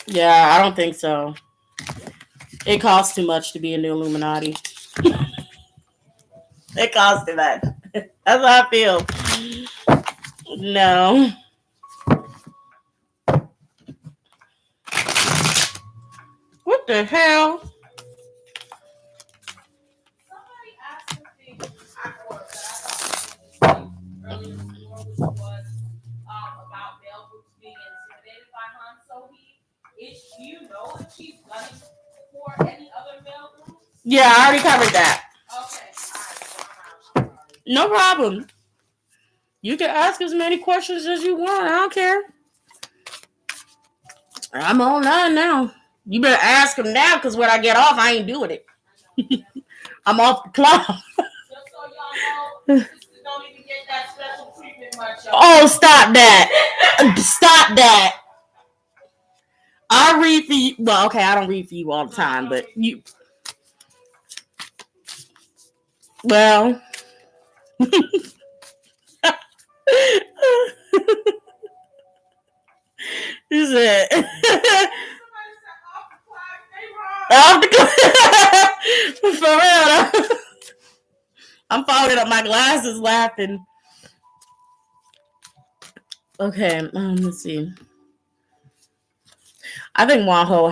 Yeah, I don't think so. It costs too much to be in the Illuminati. It costs too much. That's how I feel. No. What the hell? Somebody asked something I or that I thought was interesting earlier before, which was about male groups being intimidated by Han Seo-hee. Do you know if she's gunning for any other male groups? Yeah, I already covered that. Okay, alright, so I'm out. I'm sorry. No problem. You can ask as many questions as you want. I don't care. I'm online now. You better ask them now, because when I get off, I ain't doing it. I'm off the clock. Just so y'all know, sisters don't even get that special treatment much. Oh, stop that. Stop that. I read for you. Well, okay, I don't read for you all the time, but you. Well. Is it? Off the clock. For real. I'm folding up my glasses laughing. Okay, let's see. I think Wonho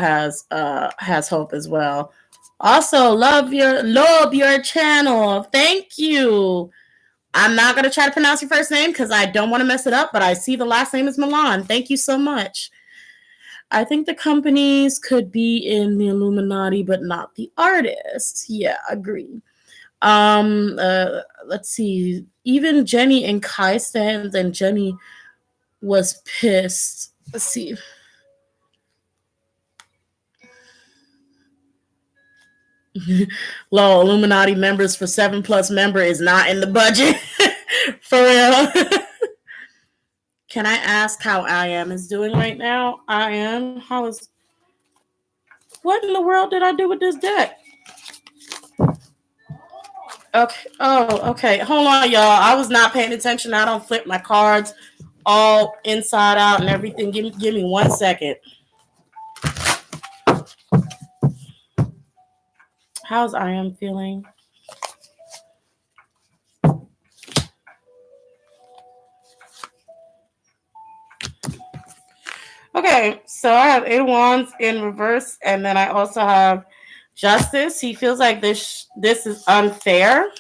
has hope as well. Also, love your channel. Thank you. I'm not gonna try to pronounce your first name because I don't want to mess it up, but I see the last name is Milan. Thank you so much. I think the companies could be in the Illuminati, but not the artists. Yeah, agree. Let's see. Even Jenny and Kai stands, and Jenny was pissed. Let's see. Low Illuminati members for 7+ member is not in the budget. For real. Can I ask how I am is doing right now? I am. How is. What in the world did I do with this deck? Okay. Oh, okay. Hold on, y'all. I was not paying attention. I don't flip my cards all inside out and everything. Give me 1 second. How's I am feeling? Okay, so I have 8 of Wands in reverse, and then I also have Justice. He feels like this is unfair.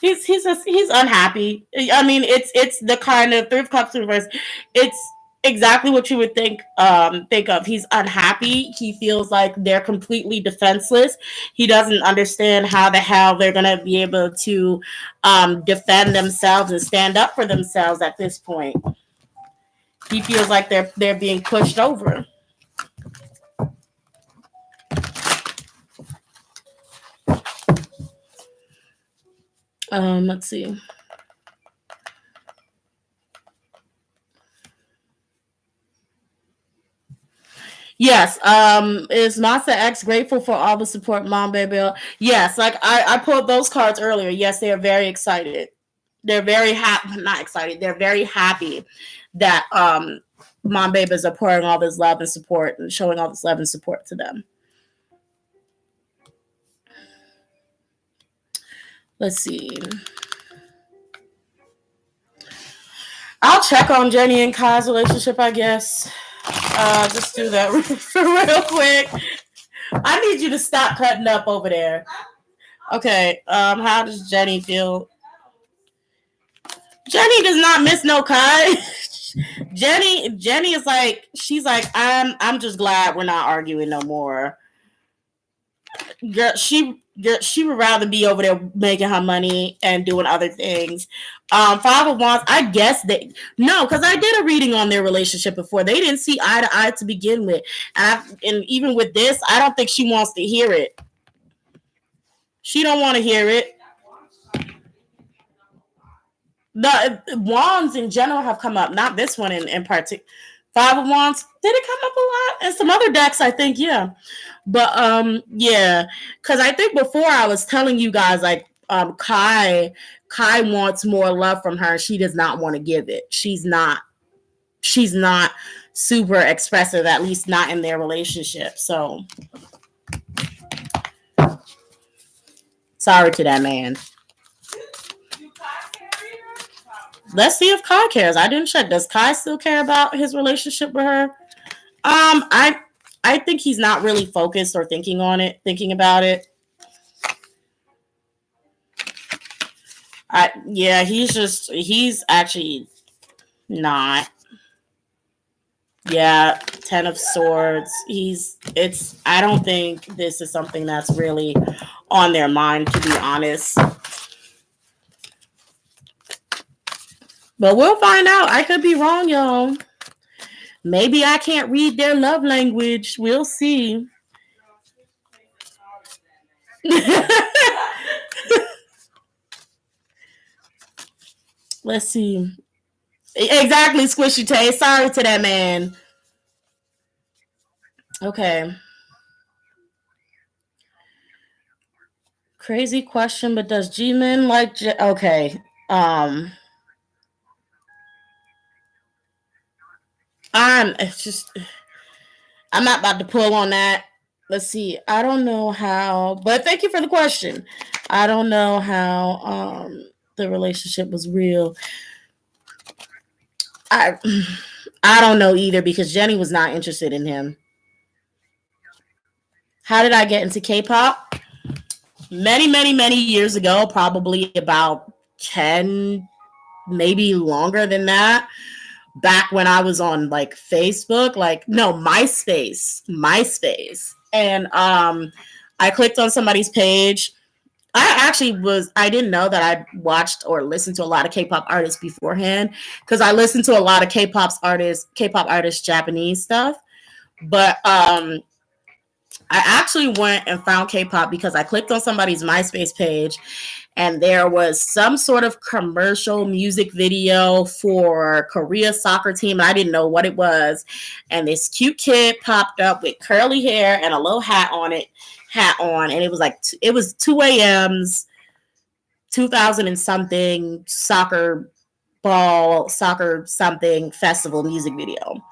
He's unhappy. I mean, it's the kind of 3 of Cups in reverse. It's exactly what you would think of. He's unhappy. He feels like they're completely defenseless. He doesn't understand how the hell they're gonna be able to defend themselves and stand up for themselves at this point. He feels like they're being pushed over. Let's see. Yes. Is Monsta X grateful for all the support, Mom Baby? Yes. Like I pulled those cards earlier. Yes, they are very excited. They're very happy. Not excited. They're very happy that Mom Babies are pouring all this love and support and showing all this love and support to them. Let's see. I'll check on Jenny and Kai's relationship, I guess. Just do that real quick. I need you to stop cutting up over there. Okay. How does Jenny feel? Jenny does not miss no Kai. Jenny is like, she's like, I'm just glad we're not arguing no more. Girl, she would rather be over there making her money and doing other things. 5 of Wands, I guess because I did a reading on their relationship before. They didn't see eye to eye to begin with, and even with this, I don't think she wants to hear it. She don't want to hear it. The Wands in general have come up, not this one in particular. 5 of Wands, did it come up a lot? And some other decks, I think, yeah. But yeah, because I think before I was telling you guys, like, Kai wants more love from her. She does not want to give it. She's not super expressive, at least not in their relationship. So Sorry to that man. Do Kai care either? Probably. Let's see if Kai cares. I didn't check. Does Kai still care about his relationship with her? I think he's not really focused or thinking about it. He's actually not. Yeah, 10 of swords. I don't think this is something that's really on their mind, to be honest. But we'll find out. I could be wrong, y'all. Maybe I can't read their love language. We'll see. Let's see. Exactly, Squishy Tay. Sorry to that man. Okay. Crazy question, but does Jimin like okay. I'm not about to pull on that. Let's see. I don't know how, but thank you for the question. I don't know how the relationship was real. I don't know either because Jenny was not interested in him. How did I get into K-pop? Many, many, many years ago, probably about 10, maybe longer than that. Back when I was on like Facebook, MySpace. And I clicked on somebody's page. I didn't know that I watched or listened to a lot of K-pop artists beforehand because I listened to a lot of K-pop artists Japanese stuff. But I actually went and found K-pop because I clicked on somebody's MySpace page and there was some sort of commercial music video for Korea soccer team. And I didn't know what it was. And this cute kid popped up with curly hair and a little hat on. And it was like, it was 2 a.m.'s 2000 and something soccer something festival music video.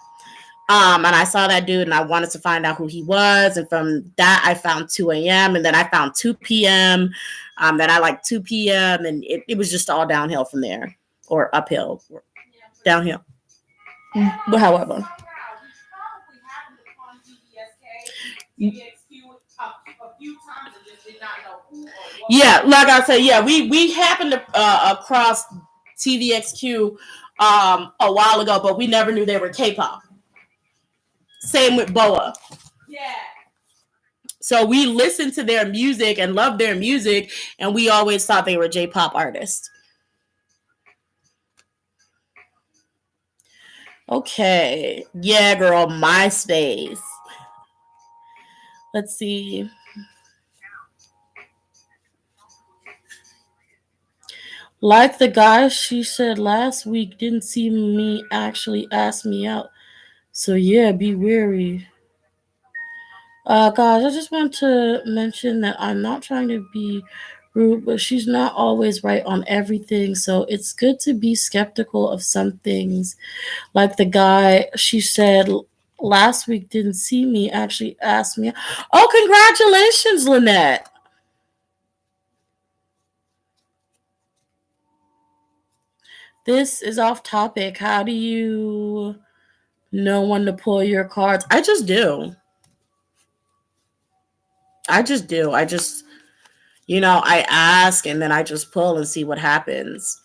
And I saw that dude and I wanted to find out who he was. And from that, I found 2 a.m. and then I found 2 p.m. Then I liked 2 p.m. and it was just all downhill from there, or uphill, or downhill. But however. Yeah, like I said, yeah, we happened to across TVXQ a while ago, but we never knew they were K-pop. Same with Boa. Yeah. So we listened to their music and loved their music, and we always thought they were J-pop artists. Okay. Yeah, girl, MySpace. Let's see. Like the guy she said last week didn't see me actually ask me out. So yeah, be wary. Guys, I just want to mention that I'm not trying to be rude, but she's not always right on everything. So it's good to be skeptical of some things. Like the guy she said last week didn't see me actually ask me. Oh, congratulations, Lynette. This is off topic. How do you know when to pull your cards? I just do. I just, I ask and then I just pull and see what happens.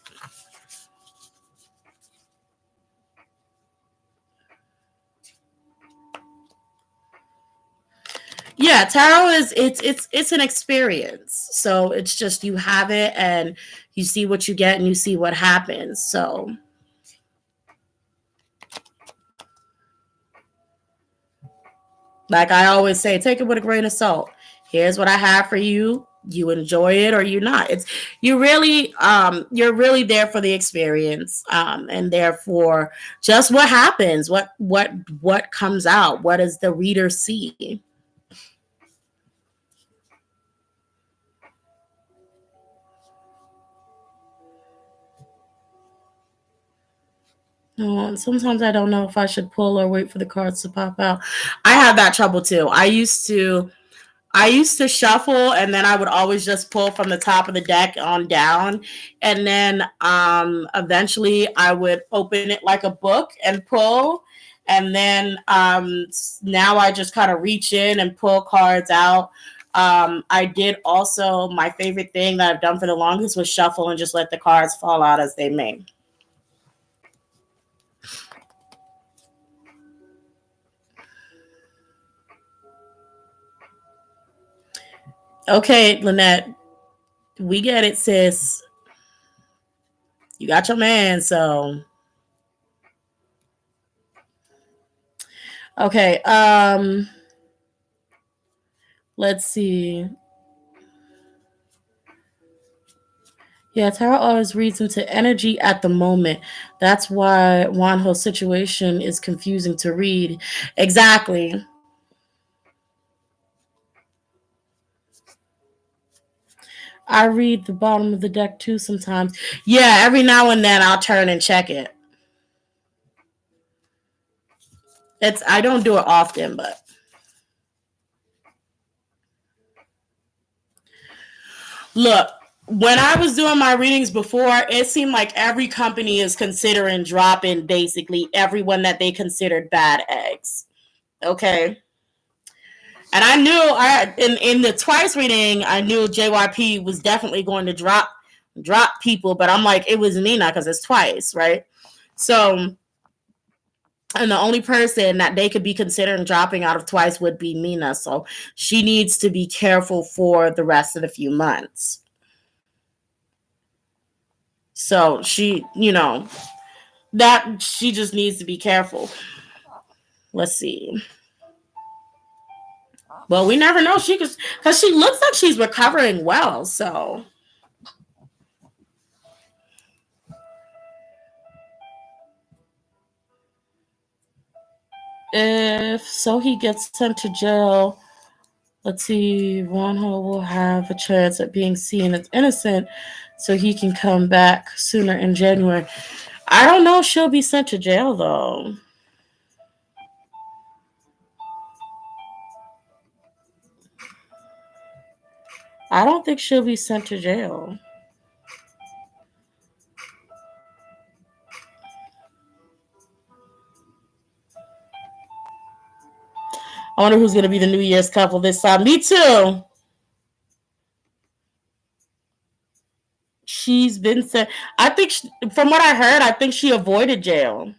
Yeah, tarot is it's an experience. So it's just you have it and you see what you get and you see what happens. So like I always say, take it with a grain of salt. Here's what I have for you. You enjoy it or you not. You're really there for the experience, and therefore just what happens, what comes out, what does the reader see? Sometimes I don't know if I should pull or wait for the cards to pop out. I have that trouble too. I I used to shuffle and then I would always just pull from the top of the deck on down. And then eventually I would open it like a book and pull. And then now I just kind of reach in and pull cards out. I did also, my favorite thing that I've done for the longest was shuffle and just let the cards fall out as they may. Okay, Lynette, we get it, sis. You got your man, so okay. Let's see. Yeah, tarot always reads into energy at the moment. That's why Wonho's situation is confusing to read. Exactly. I read the bottom of the deck too sometimes. Yeah, every now and then I'll turn and check it. I don't do it often, but look, when I was doing my readings before, it seemed like every company is considering dropping basically everyone that they considered bad eggs. Okay. And I knew in the twice reading, I knew JYP was definitely going to drop people, but I'm like, it was Nina because it's twice, right? So, and the only person that they could be considering dropping out of twice would be Nina. So she needs to be careful for the rest of the few months. So that she just needs to be careful. Let's see. Well, we never know. She could, because she looks like she's recovering well. So if Seo-hee gets sent to jail, let's see, Wonho will have a chance at being seen as innocent, so he can come back sooner in January. I don't know if she'll be sent to jail though. I don't think she'll be sent to jail. I wonder who's going to be the New Year's couple this time. Me too. She's been sent. I think, from what I heard, I think she avoided jail.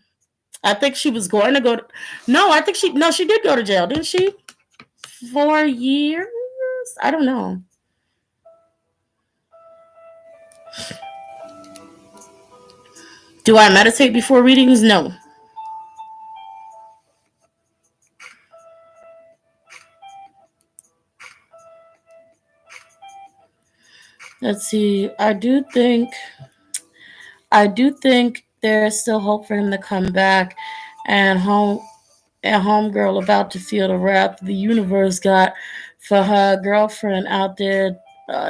I think she was going to go. No, I think she did go to jail, didn't she? 4 years? I don't know. Do I meditate before readings? No. Let's see. I do think there's still hope for him to come back, and homegirl about to feel the wrath the universe got for her girlfriend out there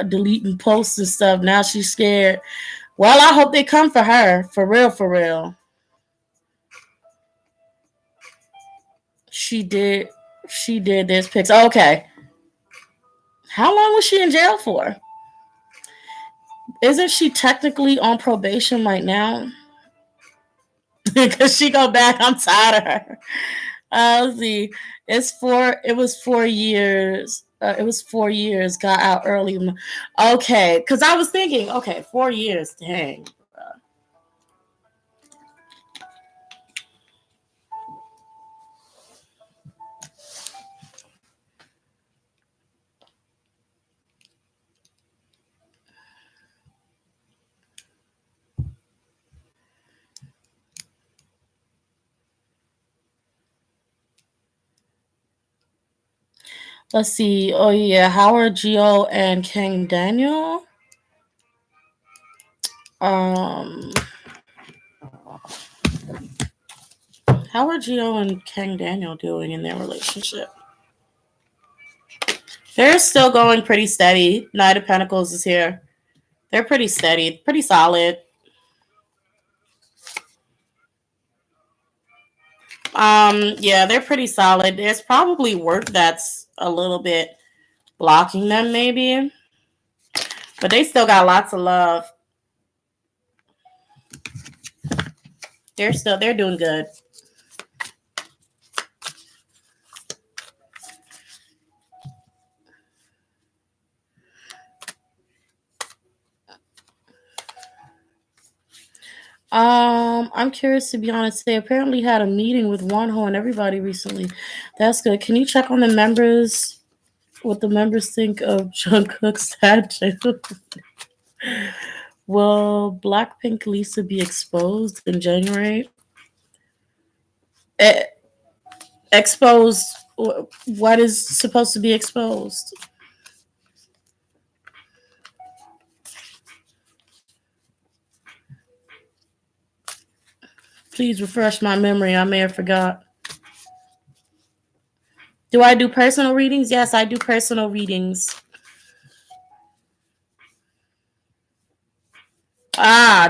deleting posts and stuff. Now she's scared. Well, I hope they come for her. For real, for real. She did. She did. There's pics. Okay. How long was she in jail for? Isn't she technically on probation right now? Because she go back. I'm tired of her. Let's see. It was 4 years. It was 4 years. Got out early. Okay. Because I was thinking, okay, 4 years. Dang. Let's see. Oh yeah, Howard Geo and Kang Daniel. Um, how are Geo and Kang Daniel doing in their relationship? They're still going pretty steady. Knight of Pentacles is here. They're pretty steady, pretty solid. Yeah, they're pretty solid. There's probably work that's a little bit blocking them maybe. But they still got lots of love. They're doing good. I'm curious to be honest. They apparently had a meeting with Wonho and everybody recently. That's good. Can you check on the members? What the members think of Jungkook's tattoo? Will Blackpink Lisa be exposed in January? Eh, exposed? What is supposed to be exposed? Please refresh my memory. I may have forgot. Do I do personal readings? Yes, I do personal readings.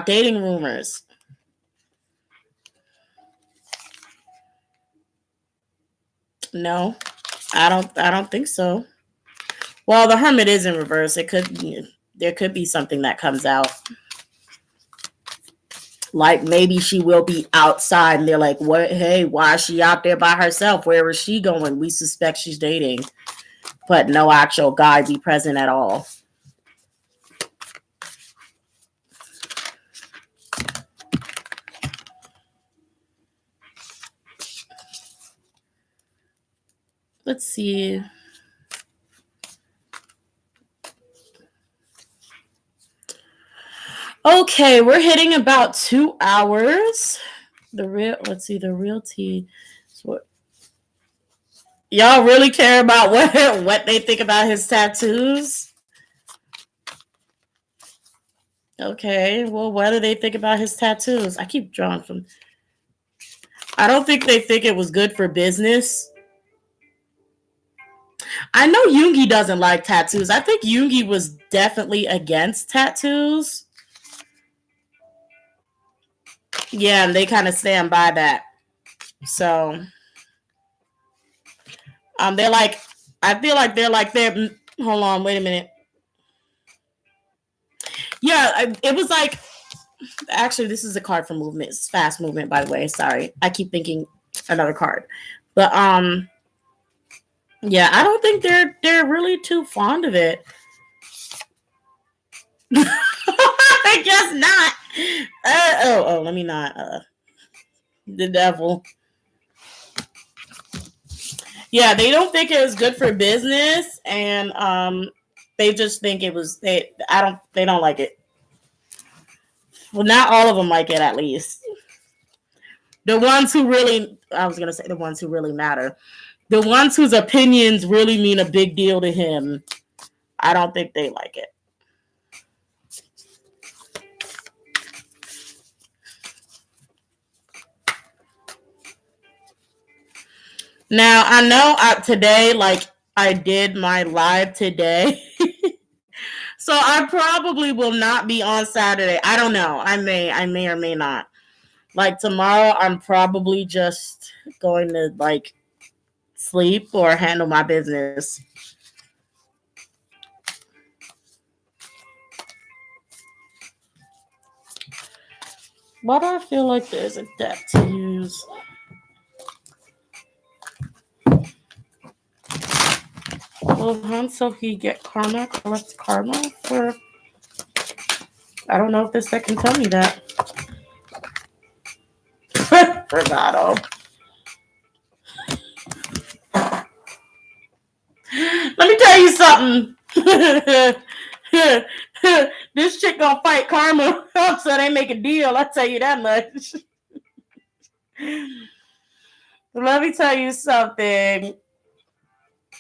Dating rumors. No, I don't think so. Well, the Hermit is in reverse. There could be something that comes out. Like maybe she will be outside and they're like, "What? Hey, why is she out there by herself? Where is she going? We suspect she's dating." But no actual guy be present at all. Let's see. Okay, we're hitting about 2 hours. The real tea. So y'all really care about what they think about his tattoos? Okay, well, what do they think about his tattoos? I keep drawing from. I don't think they think it was good for business. I know Yoongi doesn't like tattoos. I think Yoongi was definitely against tattoos. Yeah, and they kind of stand by that. So, they're like, I feel like they're. Hold on, wait a minute. Yeah, it was like. Actually, this is a card for movement. It's fast movement, by the way. Sorry, I keep thinking another card, but yeah, I don't think they're really too fond of it. I guess not. Let me not. The devil. Yeah, they don't think it was good for business, and they just think it was. They don't like it. Well, not all of them like it, at least. The ones who really, I was gonna say the ones who really matter. The ones whose opinions really mean a big deal to him, I don't think they like it. Now, I know today, like, I did my live today. So I probably will not be on Saturday. I don't know. I may or may not. Like, tomorrow, I'm probably just going to, like, sleep or handle my business. Why do I feel like there's a deck to use? Will Han Seo-hee get karma? Collect karma for... I don't know if this deck can tell me that. Regato. Let me tell you something. This chick gonna fight karma, so they make a deal. I'll tell you that much. Let me tell you something.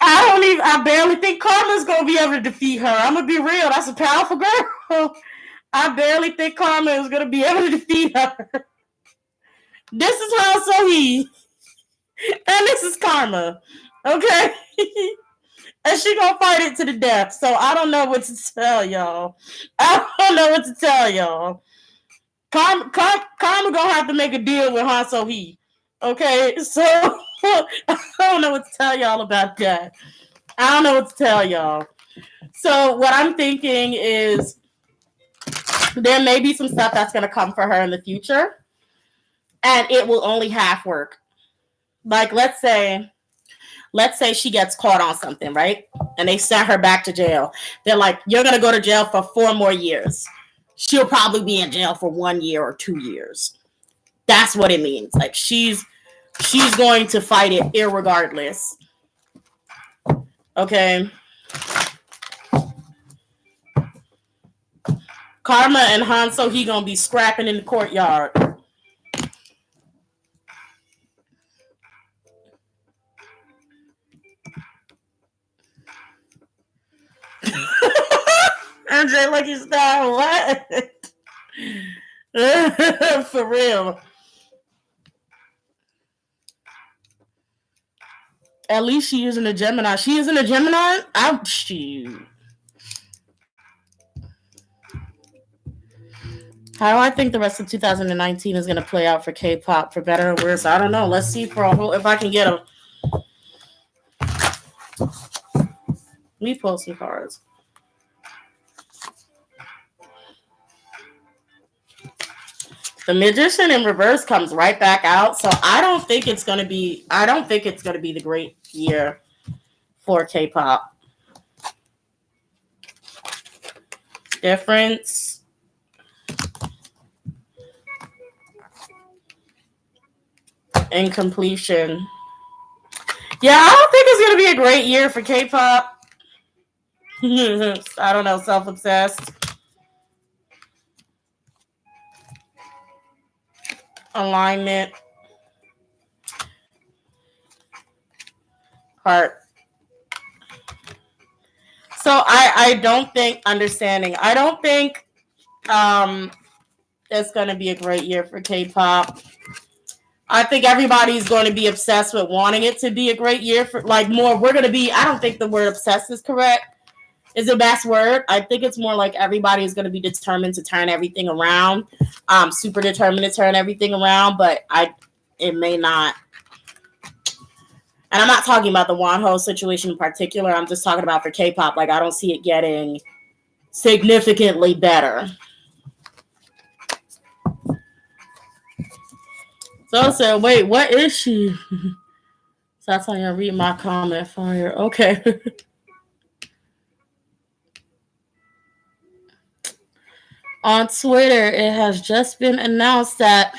I barely think Karma's gonna be able to defeat her. I'm gonna be real. That's a powerful girl. I barely think Karma is gonna be able to defeat her. This is Han Seo-hee, and this is Karma. Okay, and she gonna fight it to the death. So I don't know what to tell y'all. Karma gonna have to make a deal with Han Seo-hee. Okay, so I don't know what to tell y'all about that. I don't know what to tell y'all. So what I'm thinking is there may be some stuff that's going to come for her in the future, and it will only half work. Like let's say she gets caught on something, right? And they sent her back to jail. They're like, you're going to go to jail for 4 more years. She'll probably be in jail for 1 year or 2 years. That's what it means. Like she's going to fight it irregardless. Okay. Karma and Han Seo-hee gonna be scrapping in the courtyard. MJ Lucky Star, what? For real. At least she isn't a Gemini. She isn't a Gemini? Shoot. How do I think the rest of 2019 is going to play out for K-pop, for better or worse? I don't know. Let's see if I can get them. Let me pull some cards. The Magician in reverse comes right back out, so I don't think it's going to be the great year for K-pop. Difference. Incompletion. Yeah, I don't think it's going to be a great year for K-pop. I don't know, self-obsessed. Alignment. Heart. So I don't think understanding. I don't think it's going to be a great year for K-pop. I think everybody's going to be obsessed with wanting it to be a great year for more. We're going to be. I don't think the word obsessed is correct. Is the best word. I think it's more like everybody's going to be determined to turn everything around. Super determined to turn everything around, but it may not. And I'm not talking about the Wonho situation in particular. I'm just talking about for K-pop. Like, I don't see it getting significantly better. So, wait, what is she? So that's how you read my comment fire. Okay. On Twitter, it has just been announced that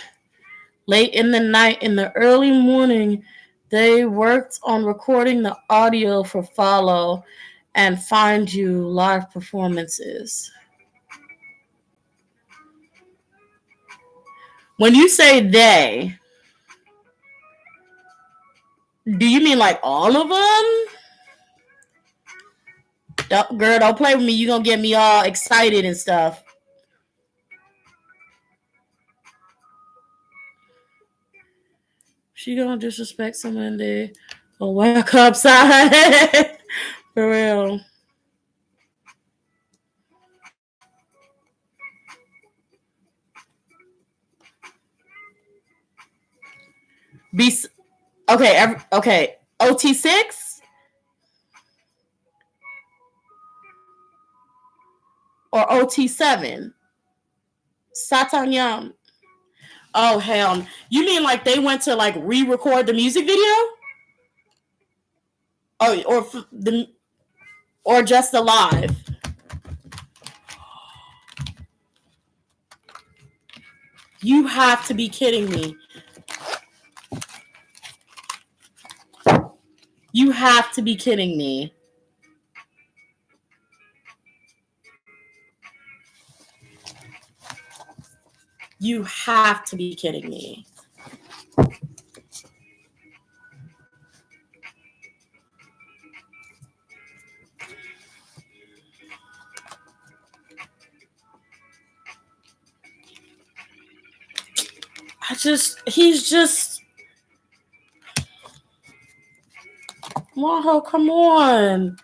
late in the night, in the early morning, they worked on recording the audio for Follow and Find You live performances. When you say they, do you mean like all of them? Girl, don't play with me. You're going to get me all excited and stuff. She going to disrespect someone they will walk upside. For real. Okay. OT6 or OT7? Satanyam. Oh hell! You mean like they went to like re-record the music video? Oh, or just the live? You have to be kidding me! You have to be kidding me! You have to be kidding me! He's just. Wonho, come on.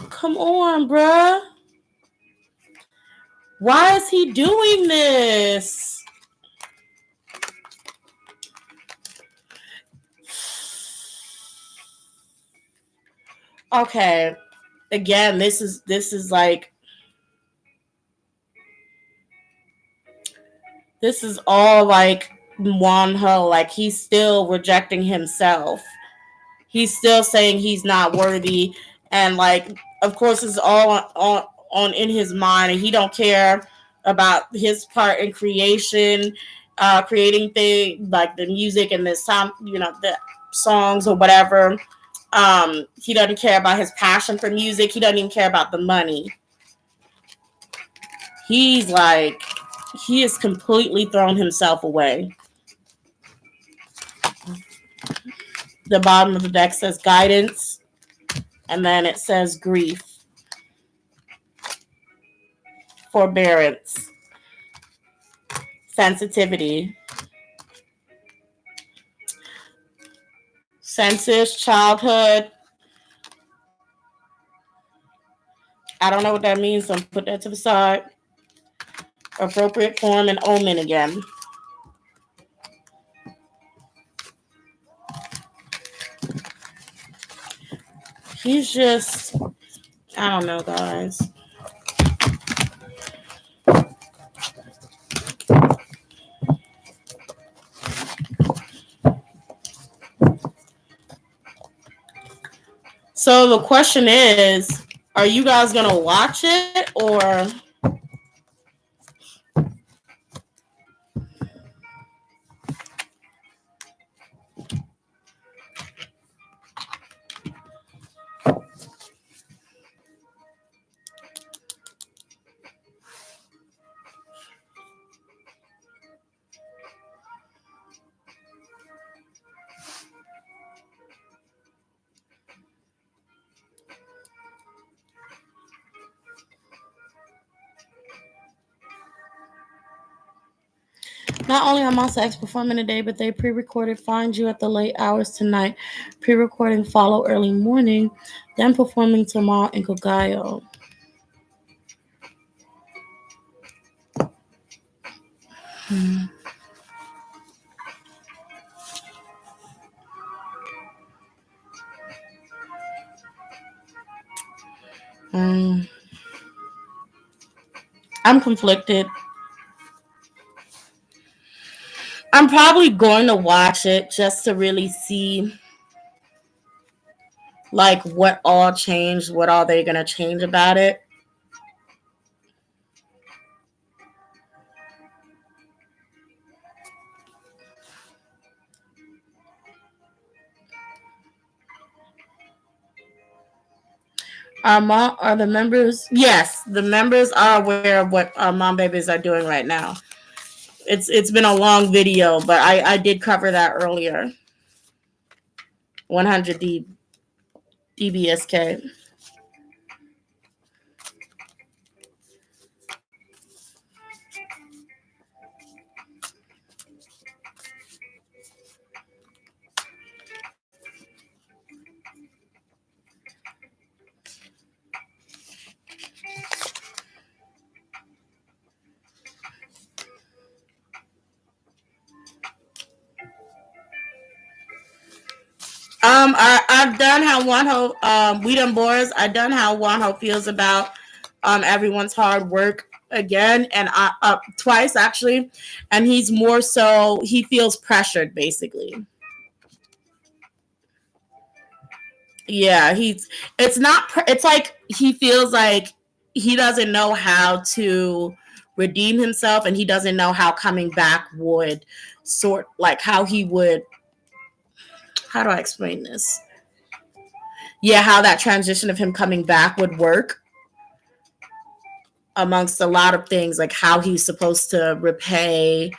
Come on, bruh. Why is he doing this? Okay. Again, this is like this is all like Wonho. Like he's still rejecting himself. He's still saying he's not worthy, and like of course it's all on in his mind, and he don't care about his part in creation, creating things like the music and the sound, the songs or whatever. He doesn't care about his passion for music. He doesn't even care about the money. He's like he has completely thrown himself away. The bottom of the deck says guidance, and then it says grief, forbearance, sensitivity, senses, childhood. I don't know what that means, so put that to the side. Appropriate form and omen again. He's just, I don't know, guys. So the question is, are you guys gonna watch it or? Not only are Monsta X performing today, but they pre-recorded Find You at the late hours tonight. Pre-recording Follow early morning, then performing tomorrow in Kogayo. I'm conflicted. I'm probably going to watch it just to really see like what all changed, what all they're gonna change about it. Are the members? Yes, the members are aware of what mom babies are doing right now. It's been a long video, but I did cover that earlier. 100 DBSK. I've done how Wonho we done boys. I've done how Wonho feels about everyone's hard work again, and twice actually, and he's more so he feels pressured basically. Yeah, it's not it's like he feels like he doesn't know how to redeem himself, and he doesn't know how coming back would sort like how he would, how do I explain this? Yeah, how that transition of him coming back would work amongst a lot of things, like how he's supposed to repay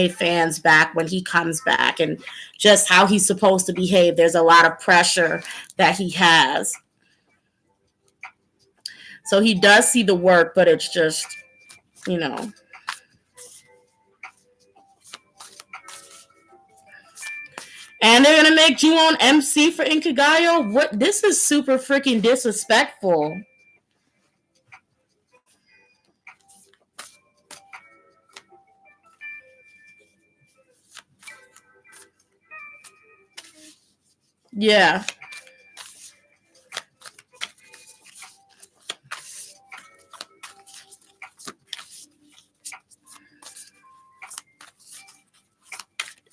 fans back when he comes back, and just how he's supposed to behave. There's a lot of pressure that he has. So he does see the work, but it's just, you know. And they're gonna make Ju-on MC for Inkigayo? What? This is super freaking disrespectful. Yeah.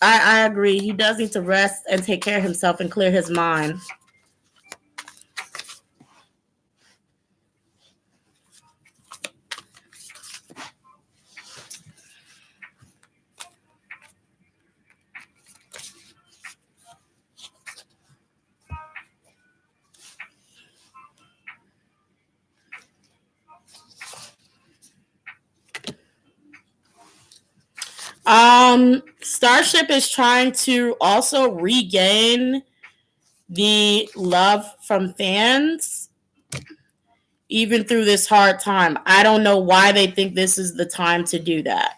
I agree. He does need to rest and take care of himself and clear his mind. Starship is trying to also regain the love from fans even through this hard time. I don't know why they think this is the time to do that.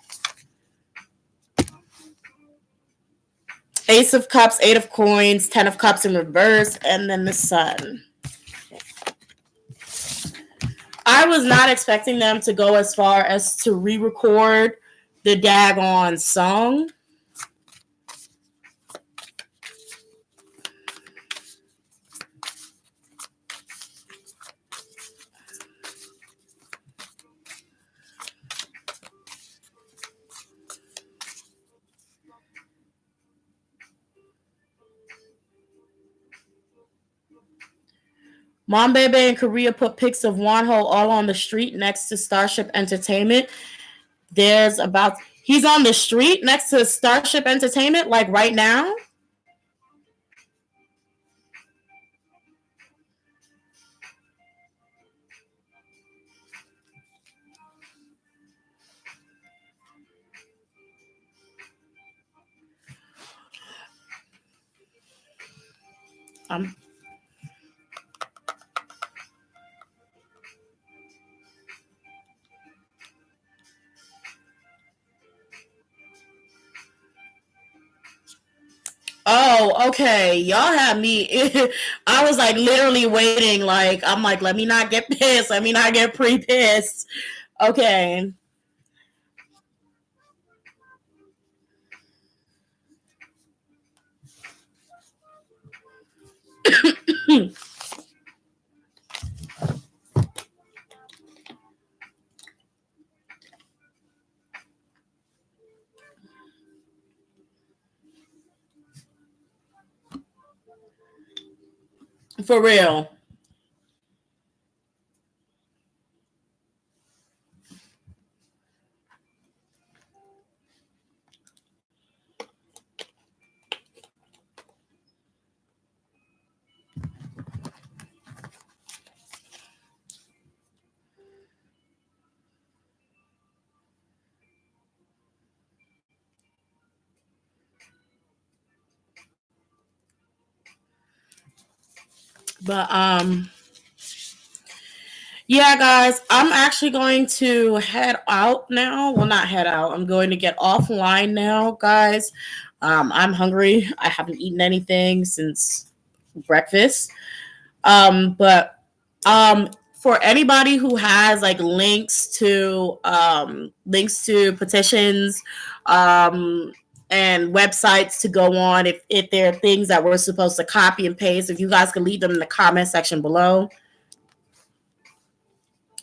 Ace of Cups, Eight of Coins, Ten of Cups in reverse, and then the Sun. I was not expecting them to go as far as to re-record the daggone song. Mom Bebe in Korea put pics of Wonho all on the street next to Starship Entertainment. He's on the street next to Starship Entertainment, like right now. Oh, okay. Y'all have me. I was like literally waiting. Like, I'm like, let me not get pissed. Let me not get pre-pissed. Okay. For real. But yeah, guys, I'm actually going to head out now. Well, not head out. I'm going to get offline now, guys. I'm hungry. I haven't eaten anything since breakfast. But for anybody who has like links to petitions, and websites to go on, if there are things that we're supposed to copy and paste, if you guys can leave them in the comment section below.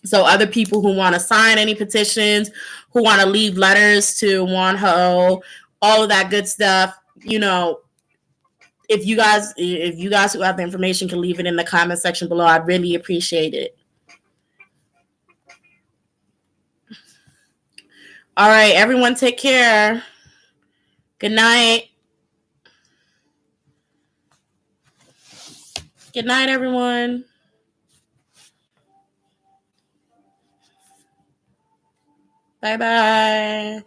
So other people who want to sign any petitions, who want to leave letters to Wonho, all of that good stuff, if you guys who have the information can leave it in the comment section below, I'd really appreciate it. All right, everyone, take care. Good night. Good night, everyone. Bye-bye.